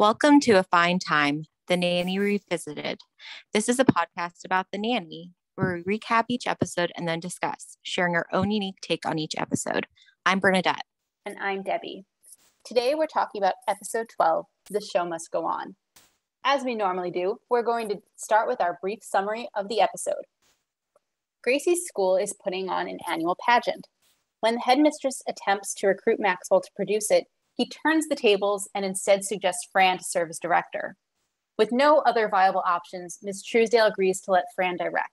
Welcome to A Fine Time, The Nanny Revisited. This is a podcast about The Nanny, where we recap each episode and then discuss, sharing our own unique take on each episode. I'm Bernadette. And I'm Debbie. Today we're talking about episode 12, The Show Must Go On. As we normally do, we're going to start with our brief summary of the episode. Gracie's school is putting on an annual pageant. When the headmistress attempts to recruit Maxwell to produce it, he turns the tables and instead suggests Fran to serve as director. With no other viable options, Ms. Truesdale agrees to let Fran direct.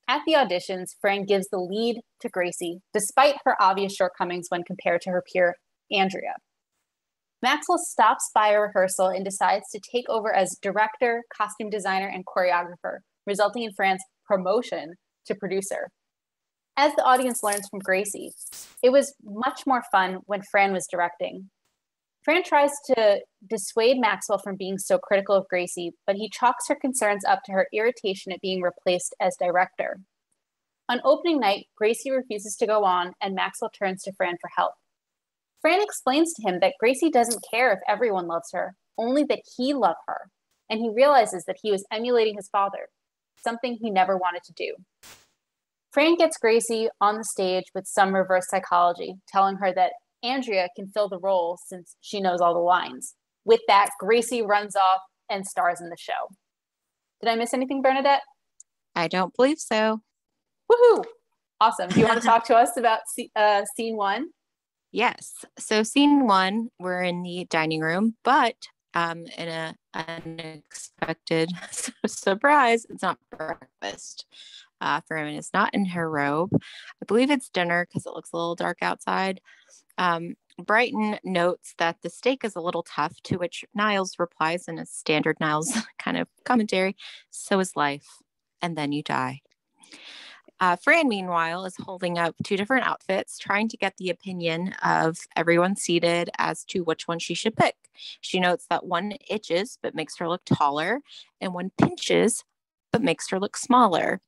At the auditions, Fran gives the lead to Gracie, despite her obvious shortcomings when compared to her peer, Andrea. Maxwell stops by a rehearsal and decides to take over as director, costume designer, and choreographer, resulting in Fran's promotion to producer. As the audience learns from Gracie, it was much more fun when Fran was directing. Fran tries to dissuade Maxwell from being so critical of Gracie, but he chalks her concerns up to her irritation at being replaced as director. On opening night, Gracie refuses to go on, and Maxwell turns to Fran for help. Fran explains to him that Gracie doesn't care if everyone loves her, only that he loved her, and he realizes that he was emulating his father, something he never wanted to do. Fran gets Gracie on the stage with some reverse psychology, telling her that Andrea can fill the role since she knows all the lines. With that, Gracie runs off and stars in the show. Did I miss anything, Bernadette? I don't believe so. Woohoo! Awesome. Do you want to talk to us about scene one? Yes. So scene one, we're in the dining room, but in an unexpected surprise, it's not breakfast. Fran is not in her robe. I believe it's dinner because it looks a little dark outside. Brighton notes that the steak is a little tough, to which Niles replies in a standard Niles kind of commentary, so is life, and then you die. Fran, meanwhile, is holding up two different outfits, trying to get the opinion of everyone seated as to which one she should pick. She notes that one itches but makes her look taller, and one pinches but makes her look smaller.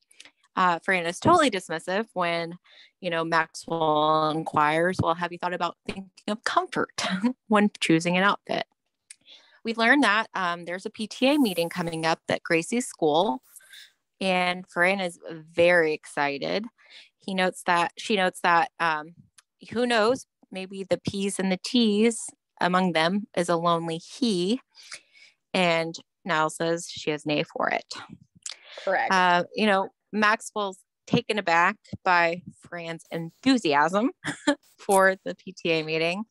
Fran is totally dismissive when, Maxwell inquires, well, have you thought about thinking of comfort when choosing an outfit? We learned that there's a PTA meeting coming up at Gracie's school, and Fran is very excited. She notes that, who knows, maybe the P's and the T's among them is a lonely he, and Niall says she has an A for it. Correct. Maxwell's taken aback by Fran's enthusiasm for the PTA meeting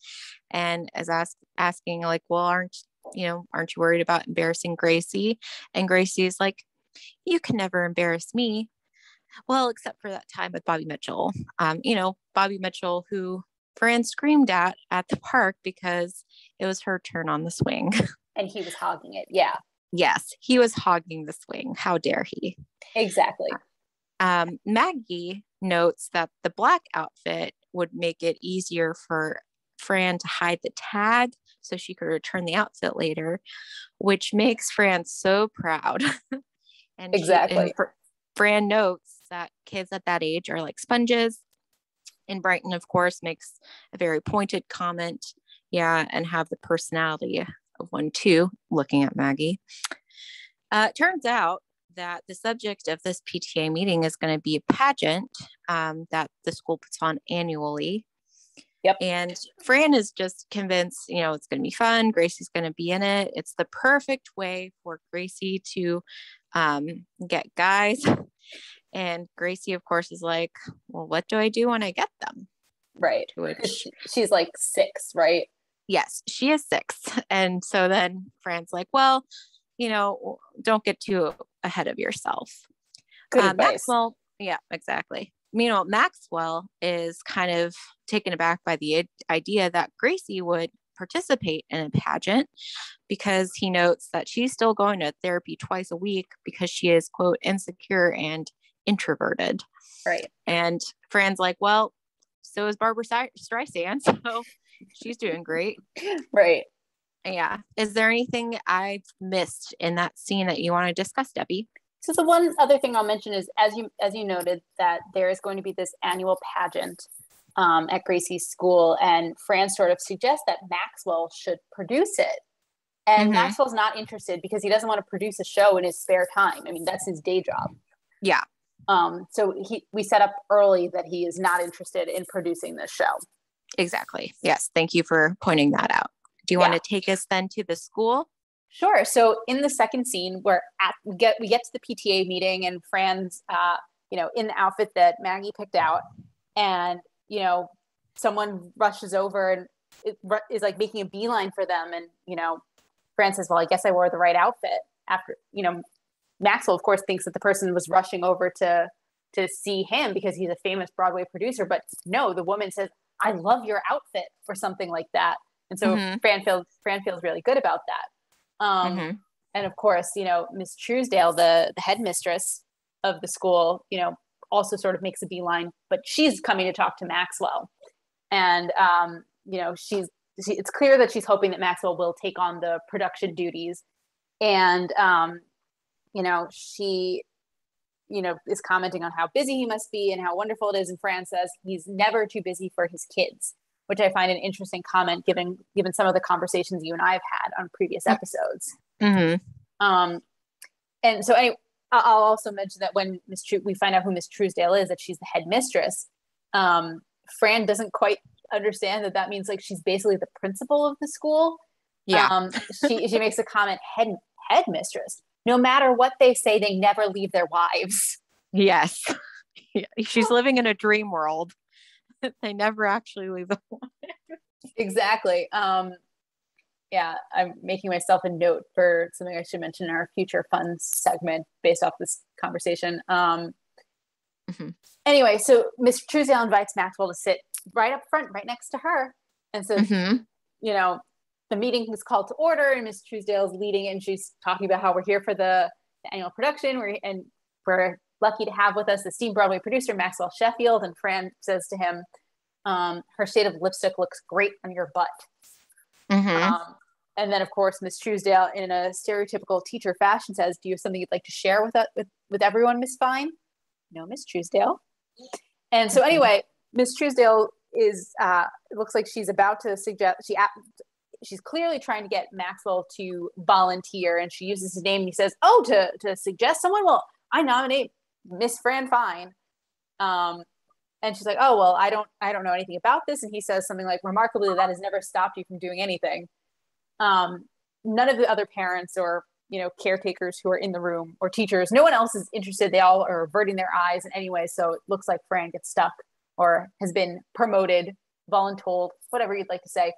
and is asking like, well, aren't you worried about embarrassing Gracie? And Gracie's like, you can never embarrass me. Well, except for that time with Bobby Mitchell. Bobby Mitchell, who Fran screamed at the park because it was her turn on the swing. And he was hogging it. Yeah. Yes, he was hogging the swing. How dare he? Exactly. Maggie notes that the black outfit would make it easier for Fran to hide the tag so she could return the outfit later, which makes Fran so proud. And exactly. Fran notes that kids at that age are like sponges. And Brighton, of course, makes a very pointed comment. Yeah, and have the personality of one too, looking at Maggie. Turns out that the subject of this PTA meeting is going to be a pageant that the school puts on annually. Yep. And Fran is just convinced, it's going to be fun. Gracie's going to be in it. It's the perfect way for Gracie to get guys. And Gracie, of course, is like, well, what do I do when I get them? Right. Which she's like 6, right? Yes, she is 6. And so then Fran's like, well, don't get too ahead of yourself. Good advice. Maxwell, yeah, exactly. Meanwhile, Maxwell is kind of taken aback by the idea that Gracie would participate in a pageant because he notes that she's still going to therapy twice a week because she is, quote, insecure and introverted. Right. And Fran's like, well, so is Barbara Streisand, so she's doing great. Right. Yeah. Is there anything I've missed in that scene that you want to discuss, Debbie? So the one other thing I'll mention is, as you noted, that there is going to be this annual pageant at Gracie's school, and Fran sort of suggests that Maxwell should produce it. And Mm-hmm. Maxwell's not interested because he doesn't want to produce a show in his spare time. I mean, that's his day job. Yeah. So we set up early that he is not interested in producing this show. Exactly. Yes. Thank you for pointing that out. Do you want to take us then to the school? Sure. So in the second scene, we get to the PTA meeting, and Fran's, in the outfit that Maggie picked out, and someone rushes over and is like making a beeline for them, and Fran says, "Well, I guess I wore the right outfit." After Maxwell, of course, thinks that the person was rushing over to see him because he's a famous Broadway producer, but no, the woman says, "I love your outfit," or something like that, and so Fran feels really good about that. And of course, Miss Truesdale, the headmistress of the school, also sort of makes a beeline, but she's coming to talk to Maxwell. And, it's clear that she's hoping that Maxwell will take on the production duties. And, she, is commenting on how busy he must be and how wonderful it is. And Fran says he's never too busy for his kids, which I find an interesting comment given some of the conversations you and I have had on previous episodes. And so anyway, I'll also mention that when we find out who Miss Truesdale is, that she's the headmistress. Fran doesn't quite understand that means like she's basically the principal of the school. Yeah. She makes a comment, headmistress. No matter what they say, they never leave their wives. Yes. She's living in a dream world. They never actually leave the wives. Exactly. Yeah, I'm making myself a note for something I should mention in our future fun segment based off this conversation. Anyway, so Miss Truesdale invites Maxwell to sit right up front, right next to her. And so, the meeting is called to order, and Miss Truesdale's leading it, and she's talking about how we're here for the annual production. We're lucky to have with us the esteemed Broadway producer, Maxwell Sheffield. And Fran says to him, her shade of lipstick looks great on your butt. And then, of course, Miss Truesdale, in a stereotypical teacher fashion, says, "Do you have something you'd like to share with everyone, Miss Fine?" "No, Miss Truesdale." And so anyway, Miss Truesdale is, it looks like she's about to suggest, she's clearly trying to get Maxwell to volunteer, and she uses his name, and he says, "Oh, to suggest someone? Well, I nominate Miss Fran Fine." And she's like, "Oh, well, I don't know anything about this." And he says something like, "Remarkably, that has never stopped you from doing anything." None of the other parents or caretakers who are in the room, or teachers, no one else is interested. They all are averting their eyes in any way. So it looks like Fran gets stuck or has been promoted, voluntold, whatever you'd like to say.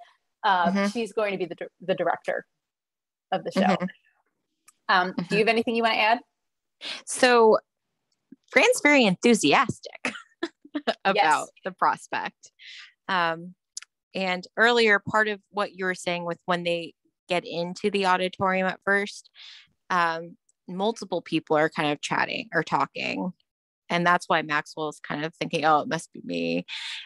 She's going to be the director of the show. Do you have anything you want to add? So Fran's very enthusiastic about the prospect. And earlier, part of what you were saying with when they get into the auditorium at first, multiple people are kind of chatting or talking. And that's why Maxwell's kind of thinking, "Oh, it must be me."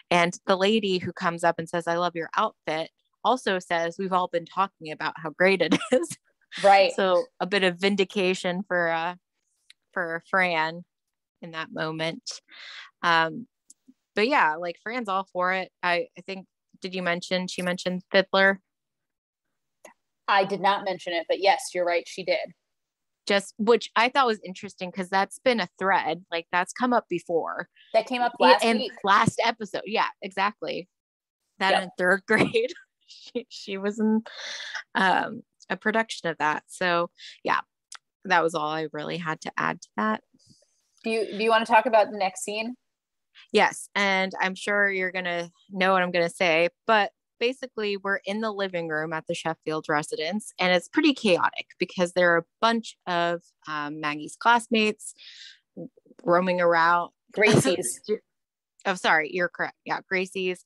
And the lady who comes up and says, "I love your outfit," also says, "We've all been talking about how great it is." Right. So a bit of vindication for Fran in that moment. But yeah, like Fran's all for it. I think, did you mention, she mentioned Fiddler? I did not mention it, but yes, you're right. She did. Which I thought was interesting because that's been a thread. Like that's come up before. That came up last week. Last episode. Yeah, exactly. That in third grade, she was in a production of that. So yeah, that was all I really had to add to that. Do you want to talk about the next scene? Yes. And I'm sure you're going to know what I'm going to say, but basically we're in the living room at the Sheffield residence, and it's pretty chaotic because there are a bunch of Maggie's classmates roaming around. Gracie's. Oh, sorry, you're correct. Yeah, Gracie's.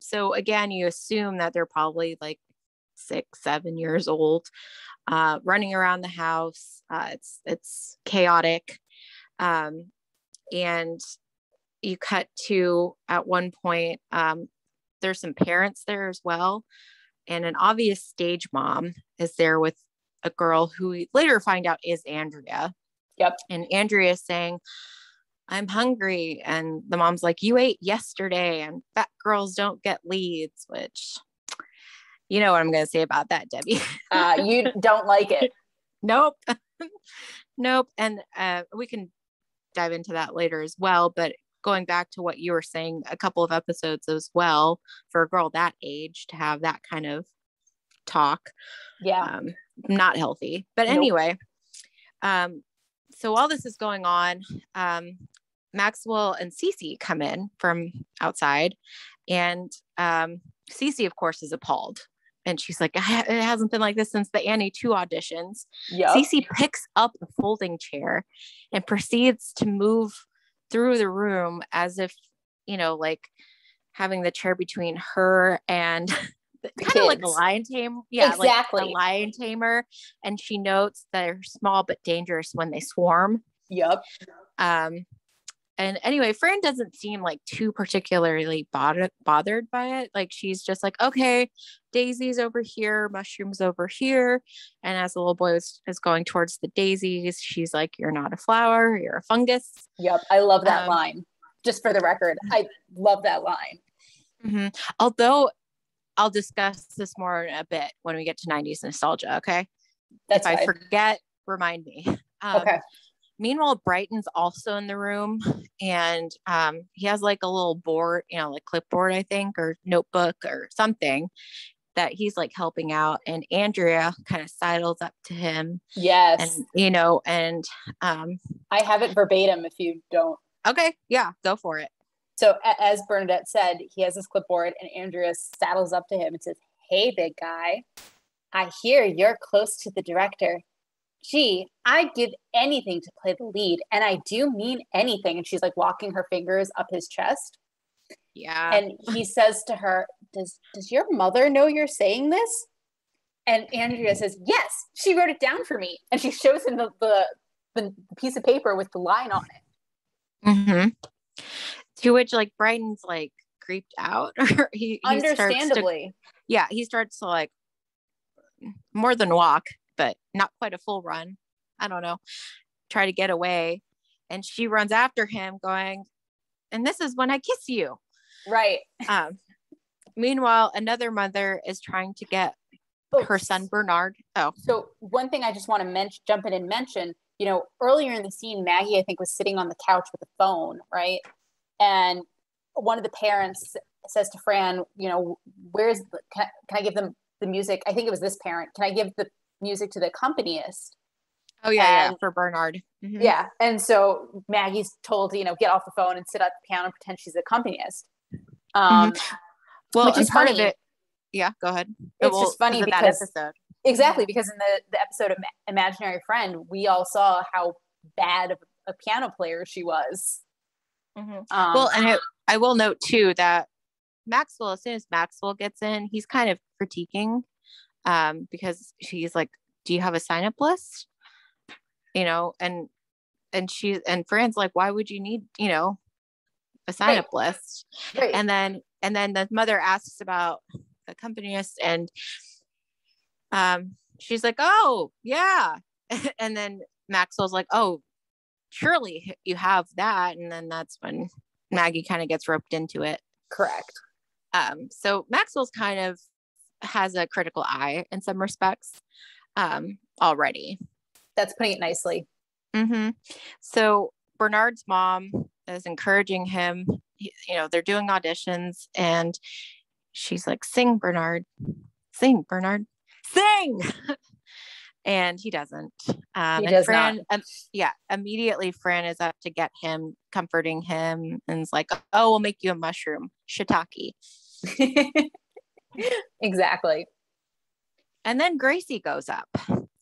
So again, you assume that they're probably like 6, 7 years old, running around the house. It's chaotic. And you cut to, at one point, there's some parents there as well. And an obvious stage mom is there with a girl who we later find out is Andrea. Yep. And Andrea is saying, "I'm hungry." And the mom's like, "You ate yesterday, and fat girls don't get leads," which, You know what I'm going to say about that, Debbie. You don't like it. Nope. Nope. And we can dive into that later as well. But going back to what you were saying, a couple of episodes as well, for a girl that age to have that kind of talk, Yeah. not healthy. But Nope. anyway, so while this is going on, Maxwell and Cece come in from outside, and Cece, of course, is appalled. And she's like, it hasn't been like this since the Annie 2 auditions. Yep. Cece picks up a folding chair and proceeds to move through the room as if, like having the chair between her and kind of like a lion tamer. Yeah, exactly. Like a lion tamer. And she notes that they're small but dangerous when they swarm. Yep. And anyway, Fran doesn't seem like too particularly bothered by it. Like she's just like, okay, Daisy's over here, Mushroom's over here. And as the little boy is going towards the daisies, she's like, you're not a flower, you're a fungus. Yep. I love that line. Just for the record, I love that line. Mm-hmm. Although I'll discuss this more in a bit when we get to 90s nostalgia. Okay. That's if fine. I forget, remind me. Okay. Meanwhile, Brighton's also in the room, and he has like a little board, like clipboard, I think, or notebook or something that he's like helping out. And Andrea kind of sidles up to him. Yes. And I have it verbatim if you don't. Okay. Yeah, go for it. So as Bernadette said, he has his clipboard and Andrea saddles up to him and says, hey, big guy, I hear you're close to the director. Gee, I'd give anything to play the lead. And I do mean anything. And she's like walking her fingers up his chest. Yeah. And he says to her, does your mother know you're saying this? And Andrea says, yes, she wrote it down for me. And she shows him the piece of paper with the line on it. Mm-hmm. To which like Brighton's like creeped out. he Understandably. He starts to like more than walk, but not quite a full run. I don't know. Try to get away. And she runs after him going, and this is when I kiss you. Right. Meanwhile, another mother is trying to get her son Bernard. Oh. So one thing I just want to jump in and mention, earlier in the scene, Maggie, I think, was sitting on the couch with a phone, right? And one of the parents says to Fran, can I give them the music? I think it was this parent. Can I give the music to the accompanist? Oh yeah, for Bernard. Mm-hmm. Yeah. And so Maggie's told to, get off the phone and sit at the piano and pretend she's the accompanist. Well, which is part funny. of it. Yeah, go ahead. It's just funny because that episode. Exactly, because in the episode of Imaginary Friend, we all saw how bad of a piano player she was. Mm-hmm. And I will note too that Maxwell, as soon as Maxwell gets in, he's kind of critiquing because she's like, do you have a sign-up list? And Fran's like, why would you need, a sign-up list? Right. And then the mother asks about the accompanist, and she's like, oh yeah. And then Maxwell's like, oh, surely you have that. And then that's when Maggie kind of gets roped into it. Correct. So Maxwell's kind of has a critical eye in some respects already. That's putting it nicely. Mm-hmm. So Bernard's mom is encouraging him. They're doing auditions, and she's like, sing, Bernard. Sing, Bernard. Sing! And he doesn't. He does Fran, not. Immediately Fran is up to get him, comforting him, and is like, oh, we'll make you a mushroom, shiitake. Exactly. And then Gracie goes up.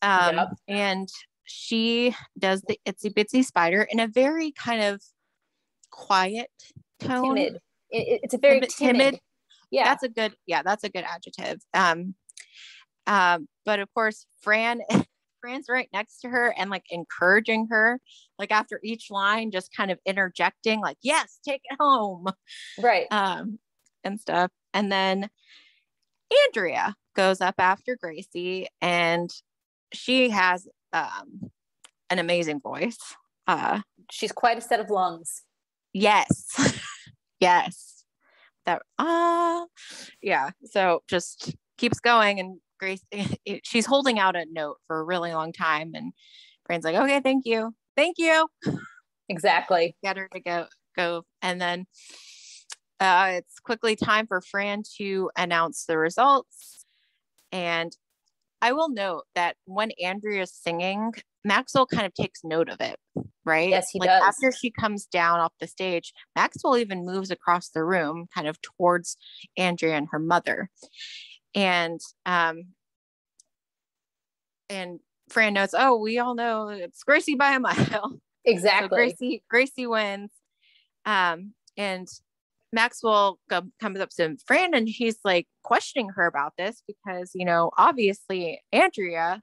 Yep. And she does the itsy bitsy spider in a very kind of quiet tone. Timid. It's a very timid. Yeah. That's a good adjective. But of course, Fran's right next to her and like encouraging her, like after each line, just kind of interjecting, like, yes, take it home. Right. And stuff. And then Andrea goes up after Gracie, and she has an amazing voice. She's quite a set of lungs. Yes. Yes. That yeah. So just keeps going, and Grace, she's holding out a note for a really long time, and Fran's like, okay, thank you. Exactly. Get her to go. And then it's quickly time for Fran to announce the results. And I will note that when Andrea's singing, Maxwell kind of takes note of it, right? Yes, he like does. After she comes down off the stage, Maxwell even moves across the room kind of towards Andrea and her mother. And Fran notes, oh, we all know it's Gracie by a mile. Exactly. So Gracie wins. And Maxwell comes up to Fran, and he's like questioning her about this because, obviously Andrea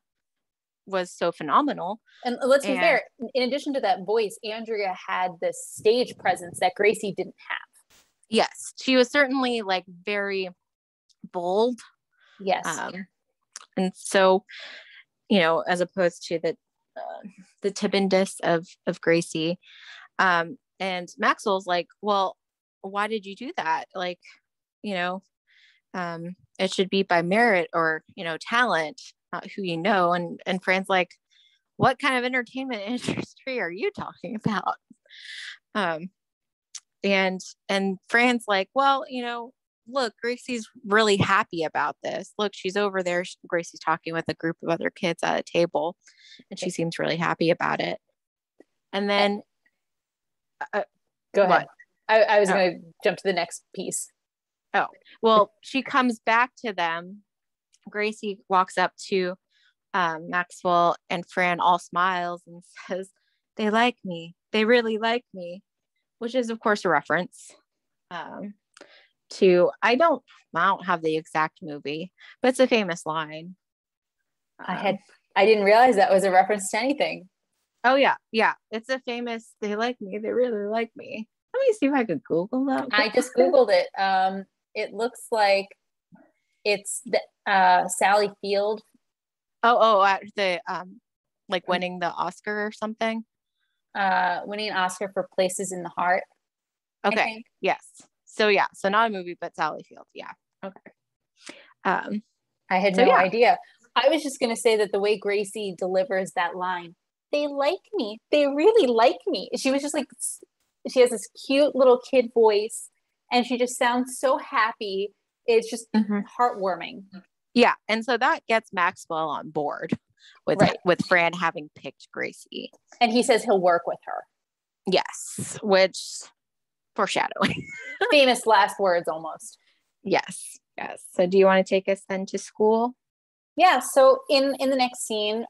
was so phenomenal. And let's be fair, in addition to that voice, Andrea had this stage presence that Gracie didn't have. Yes, she was certainly like very bold. Yes. And so, as opposed to the timidness of Gracie. And Maxwell's like, well, why did you do that? Like, it should be by merit or, talent, not who you know. And Fran's like, what kind of entertainment industry are you talking about? And Fran's like, well, look, Gracie's really happy about this. Look, she's over there. Gracie's talking with a group of other kids at a table, and she seems really happy about it. And then go ahead. I was going to jump to the next piece. Oh, well, she comes back to them. Gracie walks up to Maxwell, and Fran all smiles and says, they like me. They really like me, which is, of course, a reference to, I don't have the exact movie, but it's a famous line. I didn't realize that was a reference to anything. Oh, yeah. Yeah. It's a famous, they like me. They really like me. Let me see if I could Google that. I just Googled it. It looks like it's the Sally Field. At the like winning the Oscar or something. Winning an Oscar for Places in the Heart. Okay. Yes. So yeah. So not a movie, but Sally Field. Yeah. Okay. I had no idea. I was just gonna say that the way Gracie delivers that line, they like me. They really like me. She was just like, she has this cute little kid voice, and she just sounds so happy. It's just heartwarming. Yeah. And so that gets Maxwell on board with Fran having picked Gracie. And he says he'll work with her. Yes. Which, foreshadowing. Famous last words almost. Yes. Yes. So do you want to take us then to school? Yeah. So in the next scene,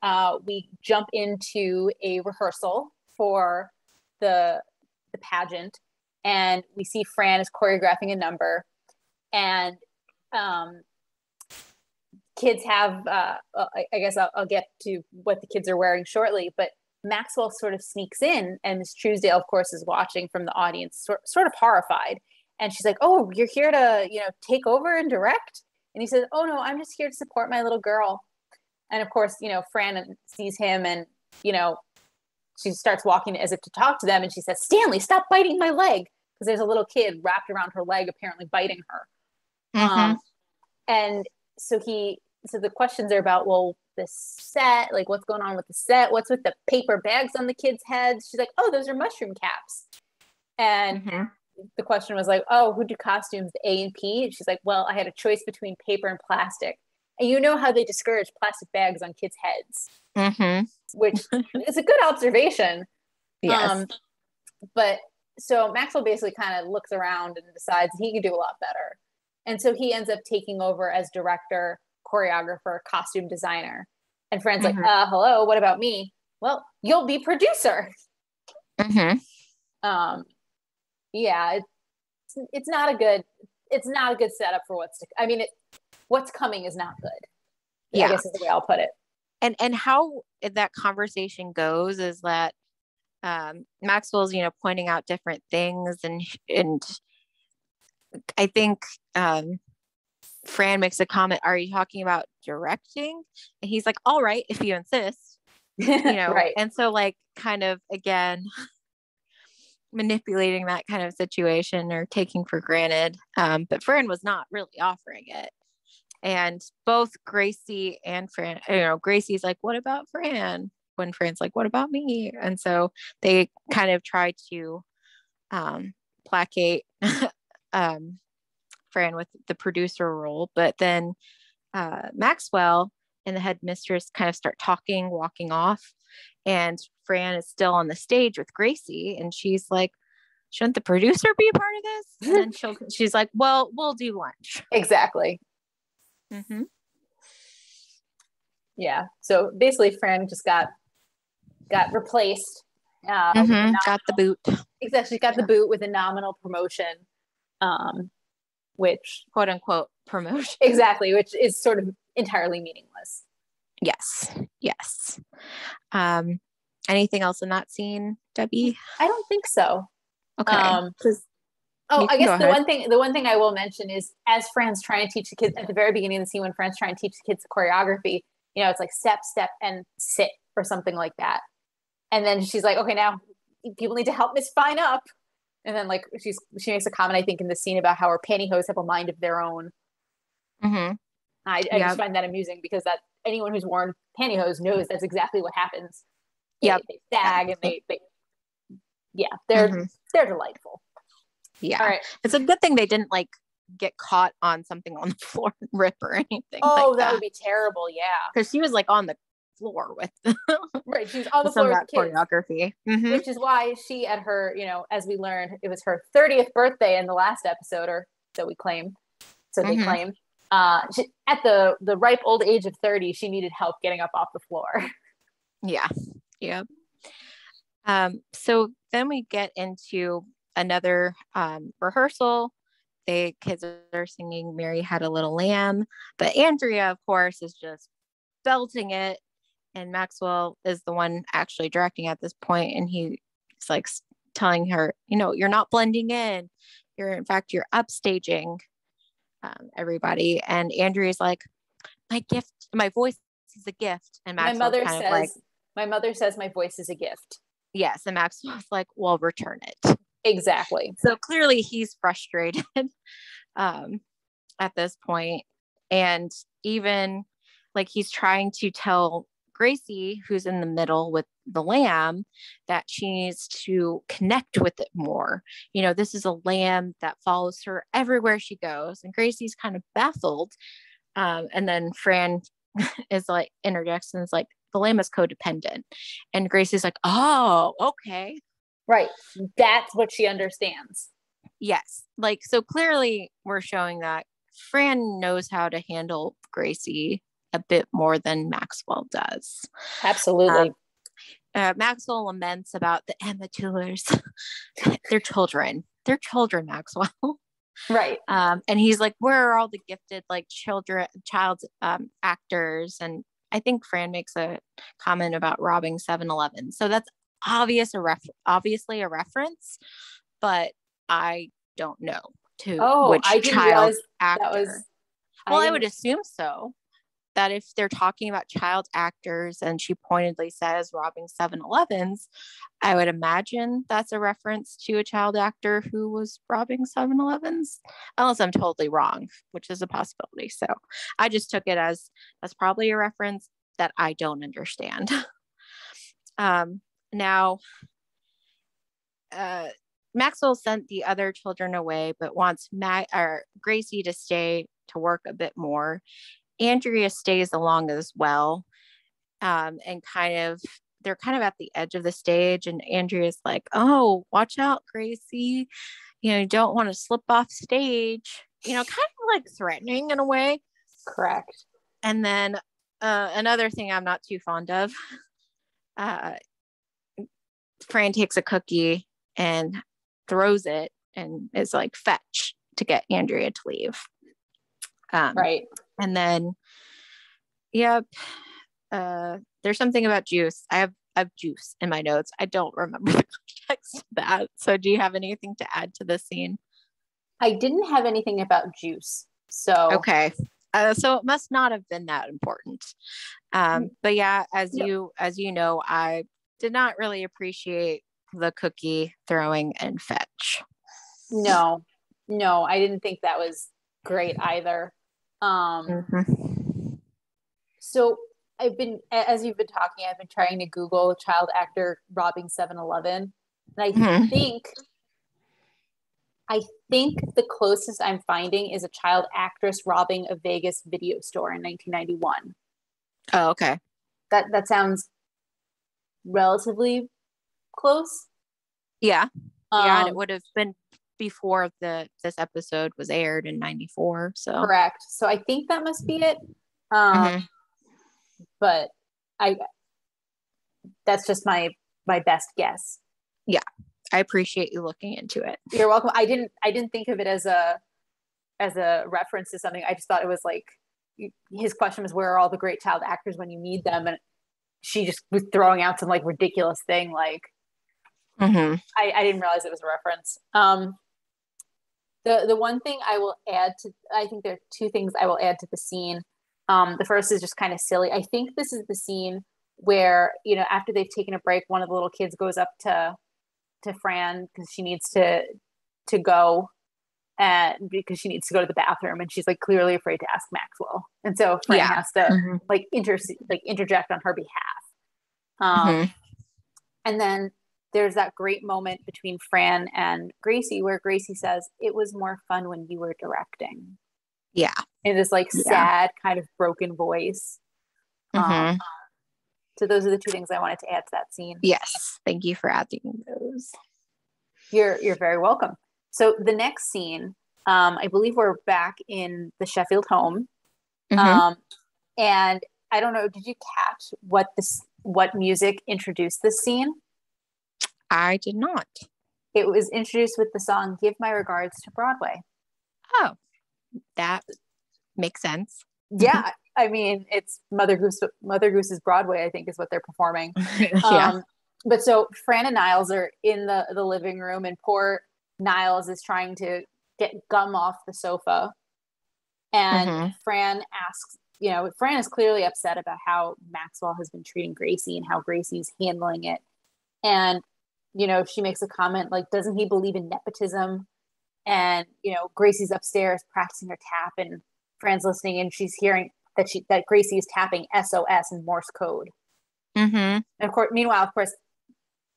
we jump into a rehearsal for the pageant, and we see Fran is choreographing a number, and kids have I guess I'll get to what the kids are wearing shortly, but Maxwell sort of sneaks in, and Miss Truesdale, of course, is watching from the audience, sort of horrified, and she's like, oh, you're here to take over and direct? And he says, oh no, I'm just here to support my little girl. And of course, Fran sees him, and she starts walking as if to talk to them, and she says, Stanley, stop biting my leg, because there's a little kid wrapped around her leg, apparently biting her. And so the questions are about, well, the set, like what's going on with the set, what's with the paper bags on the kids' heads. She's like, oh, those are mushroom caps. And the question was like, oh, who do costumes, the A and P? And she's like, well, I had a choice between paper and plastic. And you know how they discourage plastic bags on kids' heads, which is a good observation. Yes. But so Maxwell basically kind of looks around and decides he can do a lot better. And so he ends up taking over as director, choreographer, costume designer. And Fran's like, hello, what about me? Well, you'll be producer. Yeah, it's not a good setup for what's coming is not good. Yeah. I guess is the way I'll put it. And how that conversation goes is that Maxwell's, pointing out different things, and I think Fran makes a comment, are you talking about directing? And he's like, all right, if you insist, right. And so like kind of again manipulating that kind of situation or taking for granted. But Fran was not really offering it. And both Gracie and Fran, Gracie's like, what about Fran? When Fran's like, what about me? And so they kind of try to placate um, Fran with the producer role. But then Maxwell and the headmistress kind of start talking, walking off. And Fran is still on the stage with Gracie. And she's like, shouldn't the producer be a part of this? And then she's like, well, we'll do lunch. Exactly. Mm-hmm. Yeah. So basically, Fran just got replaced. Got the boot. Exactly. She got the boot with a nominal promotion, which quote unquote promotion. Exactly, which is sort of entirely meaningless. Yes. Anything else in that scene, Debbie? I don't think so. Okay. I guess the one thing I will mention is as Fran's trying to teach the kids at the very beginning of the scene, when Fran's trying to teach the kids the choreography, it's like step, and sit or something like that. And then she's like, okay, now people need to help Miss Fine up. And then like she makes a comment, I think, in the scene about how her pantyhose have a mind of their own. Mm-hmm. I just find that amusing because that anyone who's worn pantyhose knows that's exactly what happens. They sag and they're delightful. Yeah. All right. It's a good thing they didn't like get caught on something on the floor and rip or anything. Oh, that would be terrible. Yeah. Because she was like on the floor with right. She was on the floor with the kids, choreography. Mm-hmm. Which is why she at her, as we learned, it was her 30th birthday in the last episode, or so we claim. So they claim. She, at the ripe old age of 30, she needed help getting up off the floor. Yeah. So then we get into another rehearsal. The kids are singing Mary Had a Little Lamb, but Andrea, of course, is just belting it, and Maxwell is the one actually directing at this point, and he's like telling her, you're not blending in, you're upstaging everybody. And Andrea's like, my voice is a gift, and Maxwell's my mother says my voice is a gift. Yes, and Maxwell's like, well, return it. Exactly. So clearly he's frustrated at this point. And even like he's trying to tell Gracie, who's in the middle with the lamb, that she needs to connect with it more. This is a lamb that follows her everywhere she goes. And Gracie's kind of baffled. And then Fran is like, interjects and is like, the lamb is codependent. And Gracie's like, oh, okay. Right. That's what she understands. Yes. Like, so clearly we're showing that Fran knows how to handle Gracie a bit more than Maxwell does. Absolutely. Maxwell laments about the amateurs. They're children, Maxwell. Right. And he's like, where are all the gifted like child actors? And I think Fran makes a comment about robbing 7-Eleven. So that's obviously a reference, but I don't know which child actor. I would assume so. That if they're talking about child actors and she pointedly says robbing 7-Elevens, I would imagine that's a reference to a child actor who was robbing 7-Elevens, unless I'm totally wrong, which is a possibility. So I just took it as that's probably a reference that I don't understand. Now, Maxwell sent the other children away, but wants Gracie to stay to work a bit more. Andrea stays along as well, and they're kind of at the edge of the stage, and Andrea's like, "Oh, watch out, Gracie! You don't want to slip off stage." Kind of like threatening in a way. Correct. And then another thing I'm not too fond of. Fran takes a cookie and throws it and is like, fetch, to get Andrea to leave. Right. And then, there's something about juice. I have juice in my notes. I don't remember the context of that. So do you have anything to add to this scene? I didn't have anything about juice. So. Okay. So it must not have been that important. But yeah, as you know, I did not really appreciate the cookie throwing and fetch. No, I didn't think that was great either. Mm-hmm. So as you've been talking, I've been trying to Google child actor robbing 7-Eleven. And Mm-hmm. I think the closest I'm finding is a child actress robbing a Vegas video store in 1991. Oh, okay. That sounds relatively close. Yeah. Yeah, and it Um, would have been before this episode was aired in 94. So Correct. So I think that must be it. Um, hmm but I that's just my best guess. yeah. I appreciate you looking into it. You're welcome. I didn't think of it as a reference to something. I just thought it was like his question was, where are all the great child actors when you need them? And she just was throwing out some like ridiculous thing. Like Hmm I didn't realize it was a reference. The one thing I will add to, I think there are two things I will add to the scene. The first is just kind of silly. I think this is the scene where, after they've taken a break, one of the little kids goes up to Fran because she needs to go, and because she needs to go to the bathroom, and she's like clearly afraid to ask Maxwell, and so Fran Yeah. has to hmm interject on her behalf. hmm And then there's that great moment between Fran and Gracie where Gracie says, "It was more fun when you were directing," Yeah. in this like Yeah. sad kind of broken voice. Um, hmm so those are the two things I wanted to add to that scene. Yes. Thank you for adding those. You're very welcome. So the next scene, I believe we're back in the Sheffield home, Hmm um, and I don't know, did you catch what music introduced this scene? I did not. It was introduced with the song "Give My Regards to Broadway." Oh, that makes sense. Yeah, I mean, it's Mother Goose's Broadway, I think, is what they're performing. Yeah. Um, but so Fran and Niles are in the living room, and poor Niles is trying to get gum off the sofa. And hmm Fran is clearly upset about how Maxwell has been treating Gracie and how Gracie's handling it. And, she makes a comment like, doesn't he believe in nepotism? And, Gracie's upstairs practicing her tap, and Fran's listening, and she's hearing that Gracie is tapping SOS in Morse code. hmm And meanwhile, of course,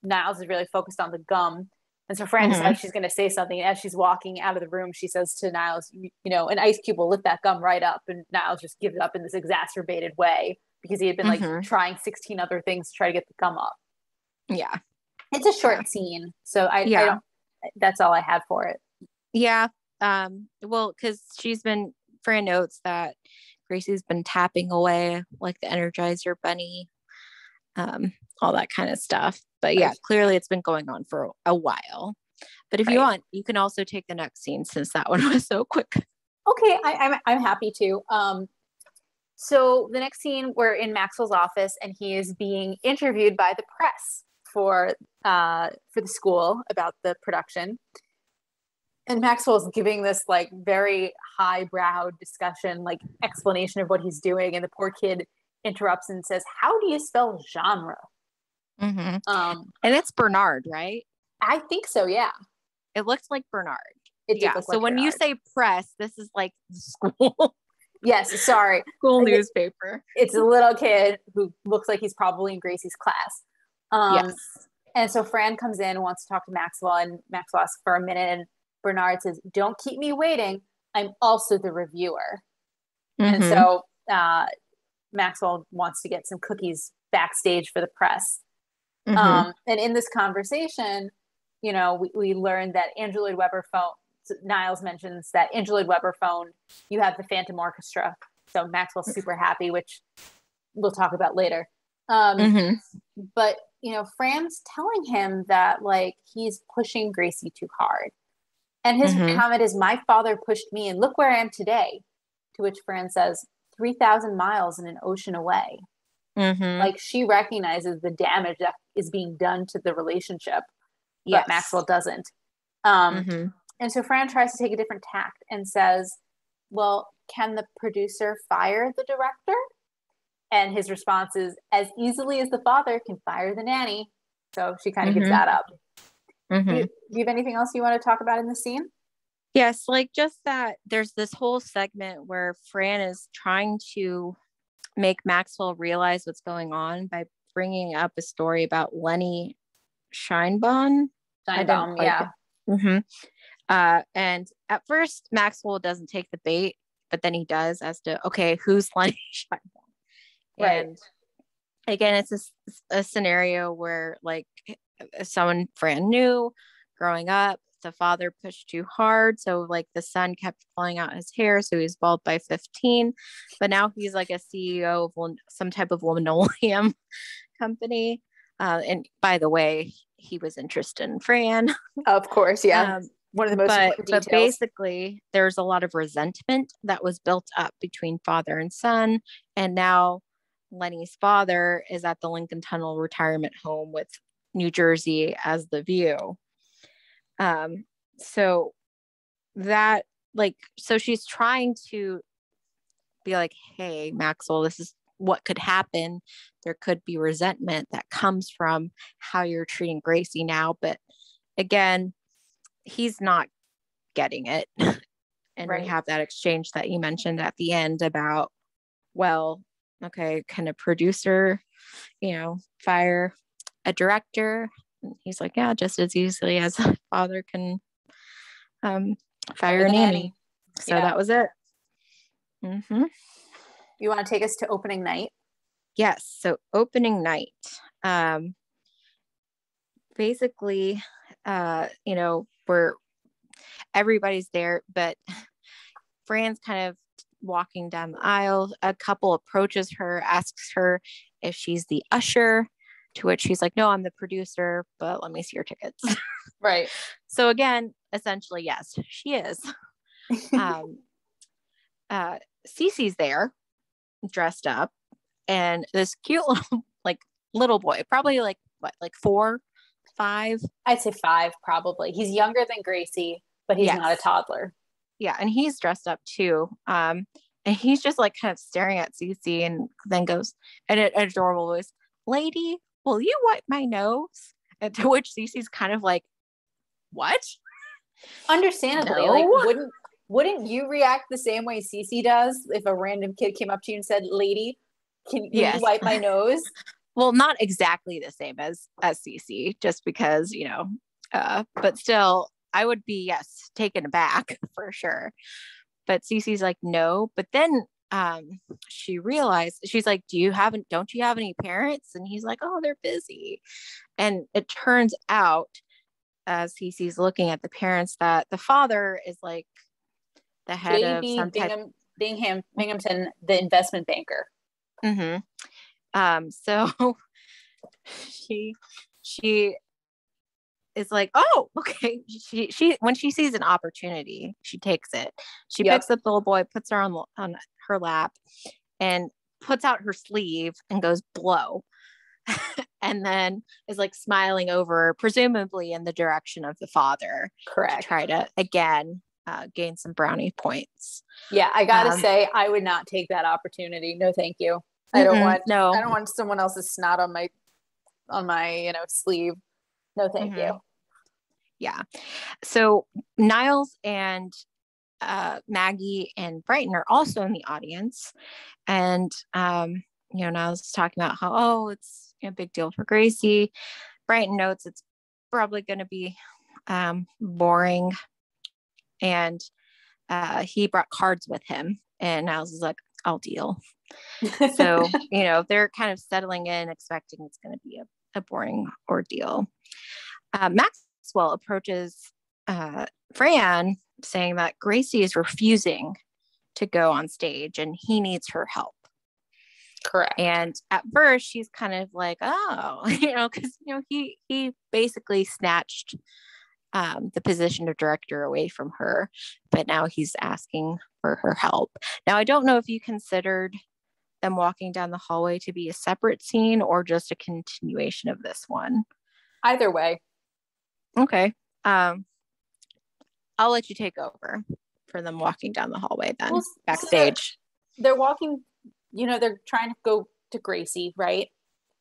Niles is really focused on the gum. And so Fran hmm decides she's going to say something. And as she's walking out of the room, she says to Niles, an ice cube will lift that gum right up. And Niles just gives up in this exacerbated way because he had been like hmm trying 16 other things to try to get the gum up. Yeah. It's a Yeah. short scene. So I Yeah. don't, that's all I had for it. Yeah. Well, because Fran notes that Gracie's been tapping away like the Energizer Bunny, all that kind of stuff. But yeah, Right. clearly it's been going on for a while. But if you Right. want, you can also take the next scene since that one was so quick. Okay. I'm happy to. So the next scene, we're in Maxwell's office, and he is being interviewed by the press for the school about the production. And Maxwell's giving this like very highbrow discussion, like explanation of what he's doing, and the poor kid interrupts and says, "How do you spell genre?" hmm Um, And it's Bernard, right? I think so. Yeah, It looks like Bernard. it did Yeah. look So like when you Bernard. say press, this is like the school Yes, sorry. school newspaper. It's a little kid who looks like he's probably in Gracie's class. Um, Yes. and so Fran comes in and wants to talk to Maxwell, and Maxwell asks for a minute, and Bernard says, "Don't keep me waiting. I'm also the reviewer." And hmm so Maxwell wants to get some cookies backstage for the press. hmm And in this conversation, we learned that Andrew Lloyd Webber phoned. Niles mentions that Andrew Lloyd Webber phoned. You have the Phantom Orchestra. So Maxwell's super happy, which we'll talk about later. hmm But Fran's telling him that like he's pushing Gracie too hard. And his hmm comment is, "My father pushed me, and look where I am today." To which Fran says, 3,000 miles in an ocean away. hmm Like she recognizes the damage that is being done to the relationship, but Yes. Maxwell doesn't. Um, hmm and so Fran tries to take a different tact and says, "Well, can the producer fire the director?" And his response is, "As easily as the father can fire the nanny." So she kind of gives hmm that up. Do hmm you have anything else you want to talk about in the scene? Yes, like just that there's this whole segment where Fran is trying to make Maxwell realize what's going on by bringing up a story about Lenny Scheinbaum. I didn't Steinbaum, quite yeah. get. Hmm. And at first, Maxwell doesn't take the bait, but then he does as to, okay, who's Lenny Scheinbaum? Right. And again, it's a scenario where like someone Fran knew growing up, the father pushed too hard. So like the son kept pulling out his hair. So he's bald by 15, but now he's like a CEO of some type of linoleum company. And by the way, he was interested in Fran. Of course, yeah. Um, One of the most important but details. basically, there's a lot of resentment that was built up between father and son. And now Lenny's father is at the Lincoln Tunnel retirement home with New Jersey as the view. So that so she's trying to be like, hey, Maxwell, this is what could happen. There could be resentment that comes from how you're treating Gracie now. But again, he's not getting it. And we Right. have that exchange that you mentioned at the end about, well, okay, can a producer, fire a director? And he's like, yeah, just as easily as a father can fire a nanny. So that was it. Mm-hmm. You want to take us to opening night? Yes. So opening night. Basically, where everybody's there, but Fran's kind of walking down the aisle. A couple approaches her, asks her if she's the usher, to which she's like, no, I'm the producer, but let me see your tickets. Right. So again, essentially, yes, she is. Cece's there, dressed up, and this cute little boy, probably like 4, 5. I'd say 5, probably. He's younger than Gracie, but he's not a toddler. Yeah, and he's dressed up too. And he's just like kind of staring at Cece and then goes, and an adorable voice, lady, will you wipe my nose? And to which Cece's kind of like, what? Understandably, No. like wouldn't you react the same way Cece does if a random kid came up to you and said, lady, will you wipe my nose? Well, not exactly the same as Cece, just because, but still, I would be, yes, taken aback for sure. But Cece's like, no. But then she realized, she's like, don't you have any parents? And he's like, oh, they're busy. And it turns out, as Cece's looking at the parents, that the father is like the head of some Binghamton, the investment banker. Mm-hmm. So she is like, oh, okay. She when she sees an opportunity, she takes it. She picks up the little boy, puts her on her lap, and puts out her sleeve and goes blow. And then is like smiling over, presumably in the direction of the father. Correct. To try to again gain some brownie points. Yeah, I gotta say, I would not take that opportunity. No, thank you. I don't want someone else's snot on my sleeve. No, thank you. Yeah. So Niles and Maggie and Brighton are also in the audience. And, Niles is talking about how, it's a big deal for Gracie. Brighton notes it's probably going to be boring. And he brought cards with him. And Niles is like, I'll deal. So, they're kind of settling in, expecting it's going to be a boring ordeal. Maxwell approaches Fran saying that Gracie is refusing to go on stage and he needs her help. Correct. And at first she's kind of like, oh, because, he basically snatched the position of director away from her, but now he's asking for her help. Now, I don't know if you considered them walking down the hallway to be a separate scene or just a continuation of this one. Either way. Okay. I'll let you take over for them walking down the hallway then, backstage. So they're walking, they're trying to go to Gracie, right?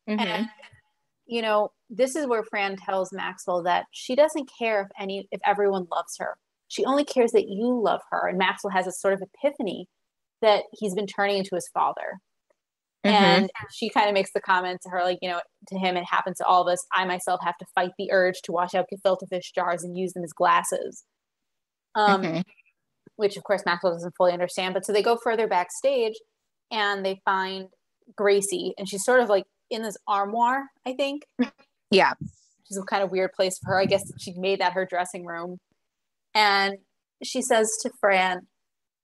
Mm-hmm. And, this is where Fran tells Maxwell that she doesn't care if everyone loves her. She only cares that you love her. And Maxwell has a sort of epiphany that he's been turning into his father. Mm-hmm. And she kind of makes the comment to her, like, to him, it happens to all of us. I myself have to fight the urge to wash out gefilte fish jars and use them as glasses. Mm-hmm. Which of course Maxwell doesn't fully understand. But so they go further backstage and they find Gracie, and she's sort of like in this armoire, I think. Yeah. Which is a kind of weird place for her. I guess she made that her dressing room. And she says to Fran,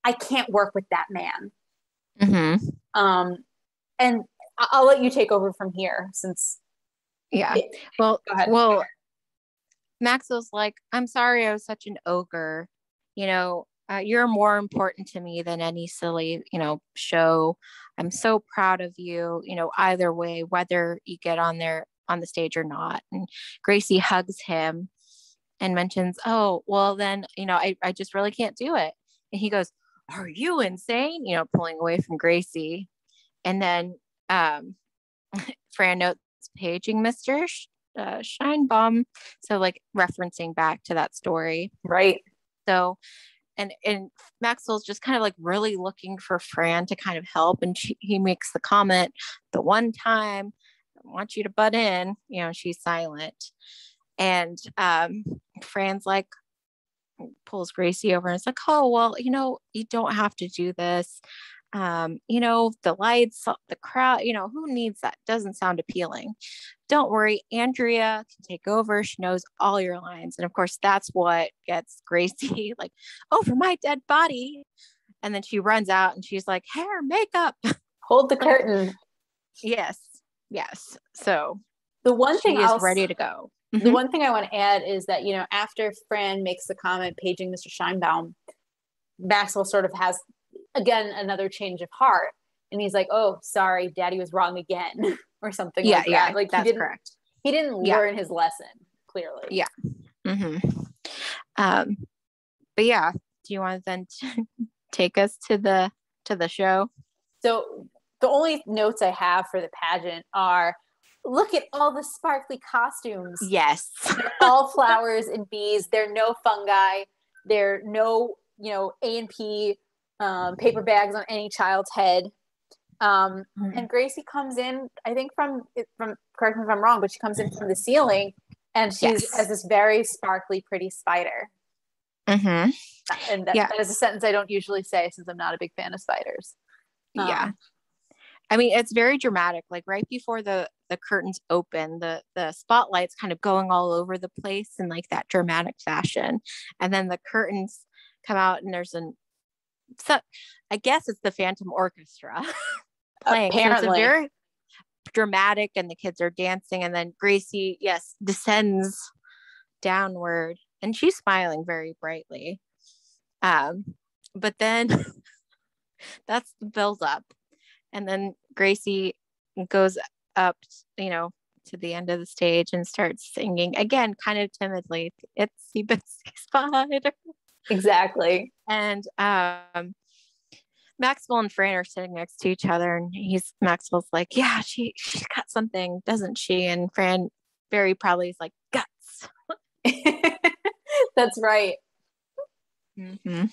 I can't work with that man. Mm-hmm. And I'll let you take over from here since. Yeah. Go ahead. Well, Maxwell's like, I'm sorry I was such an ogre. You're more important to me than any silly, show. I'm so proud of you, either way, whether you get on the stage or not. And Gracie hugs him and mentions, oh, well then, I just really can't do it. And he goes, are you insane? Pulling away from Gracie. And then Fran notes paging Mr. Scheinbaum. So like referencing back to that story. Right. So, and Maxwell's just kind of like really looking for Fran to kind of help. And he makes the comment, the one time I want you to butt in, she's silent. And Fran's like, pulls Gracie over and it's like, oh, well, you don't have to do this. The lights, the crowd, who needs that? Doesn't sound appealing. Don't worry, Andrea can take over. She knows all your lines. And of course, that's what gets Gracie like, over my dead body. And then she runs out and she's like, hair, makeup. Hold the curtain. Yes. So the one thing she is ready to go. The one thing I want to add is that, after Fran makes the comment, paging Mr. Scheinbaum, Maxwell sort of has, again, another change of heart. And he's like, oh, sorry, Daddy was wrong again, or something like that. Yeah, like that's correct. He didn't learn his lesson, clearly. Yeah. Mm-hmm. But yeah, do you want to then take us to the show? So the only notes I have for the pageant are, look at all the sparkly costumes. Yes. They're all flowers and bees. There are no fungi. There are no, A&P paper bags on any child's head. And Gracie comes in, I think from, correct me if I'm wrong, but she comes in from the ceiling and she's as this very sparkly, pretty spider. Mm-hmm. And that is a sentence I don't usually say since I'm not a big fan of spiders. Yeah. I mean, it's very dramatic. Like right before the curtains open, the spotlight's kind of going all over the place in like that dramatic fashion. And then the curtains come out and there's I guess it's the Phantom Orchestra playing. Apparently. So it's a very dramatic and the kids are dancing. And then Gracie, descends downward and she's smiling very brightly. But then that's the build up. And then Gracie goes up, to the end of the stage and starts singing again, kind of timidly. Itsy bitsy spider. Exactly. And Maxwell and Fran are sitting next to each other, and Maxwell's like, yeah, she's got something, doesn't she? And Fran very proudly is like, guts. That's right. Mm-hmm.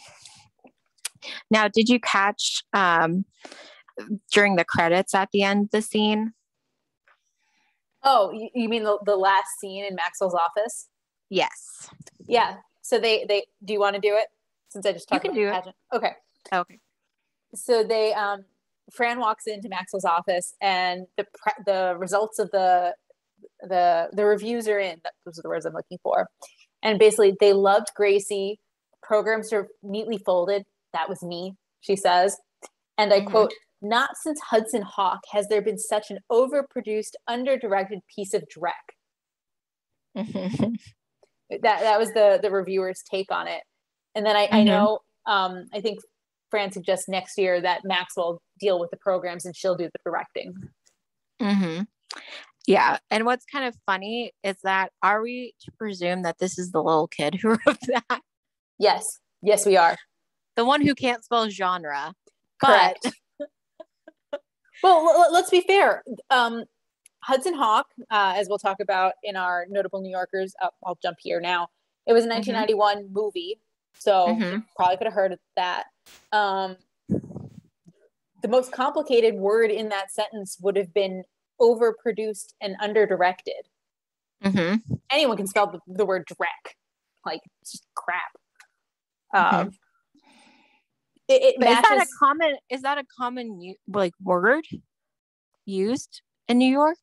Now, did you catch during the credits at the end of the scene? Oh, you mean the last scene in Maxwell's office? Yes. Yeah. So they do you want to do it? Since I just talked about the pageant. Okay. So they Fran walks into Maxwell's office and the results of the reviews are in. Those are the words I'm looking for. And basically they loved Gracie. Programs are neatly folded. That was me, she says. And I quote, not since Hudson Hawk has there been such an overproduced, underdirected piece of dreck. That was the reviewer's take on it. And then I know, I think Fran suggests next year that Maxwell deal with the programs and she'll do the directing. Mm-hmm. Yeah. And what's kind of funny is that, are we to presume that this is the little kid who wrote that? Yes, we are. The one who can't spell genre. Correct. But... Well, let's be fair. Hudson Hawk, as we'll talk about in our Notable New Yorkers, I'll jump here now. It was a 1991 movie. So Mm-hmm. probably could have heard of that. The most complicated word in that sentence would have been overproduced and underdirected. Mm-hmm. Anyone can spell the word dreck. Like, it's just crap. Mm-hmm. It But matches. is that a common like word used in New York?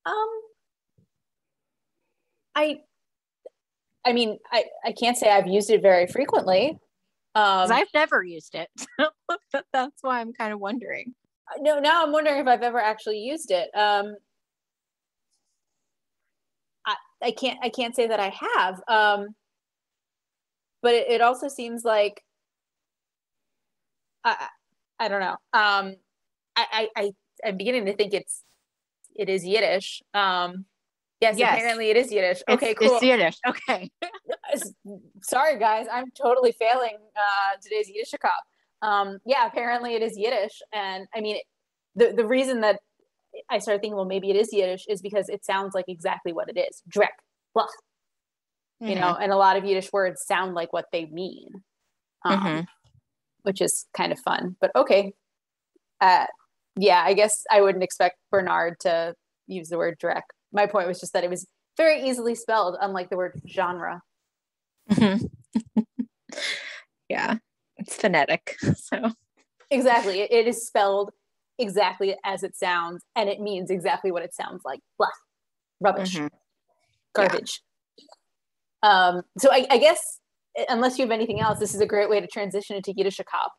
Um, I I mean, I can't say I've used it very frequently. Because I've never used it. That's why I'm kind of wondering. No, now I'm wondering if I've ever actually used it. I can't say that I have. But it also seems like I don't know. I'm beginning to think it is Yiddish. Yes, Yes, apparently it is Yiddish. Okay, it's cool. Yiddish. Okay. Sorry, guys, I'm totally failing today's Yiddish cop. Yeah, apparently it is Yiddish, and I mean, the reason that I started thinking, well, maybe it is Yiddish, is because it sounds like exactly what it is. Drek, blah. You know, and a lot of Yiddish words sound like what they mean, which is kind of fun. But okay, yeah, I guess I wouldn't expect Bernard to use the word Drek. My point was just that it was very easily spelled, unlike the word genre. Mm-hmm. Yeah, it's phonetic. So exactly, it is spelled exactly as it sounds, and it means exactly what it sounds like. Blah, rubbish, garbage. Yeah. So I guess, unless you have anything else, this is a great way to transition into Yiddish cop.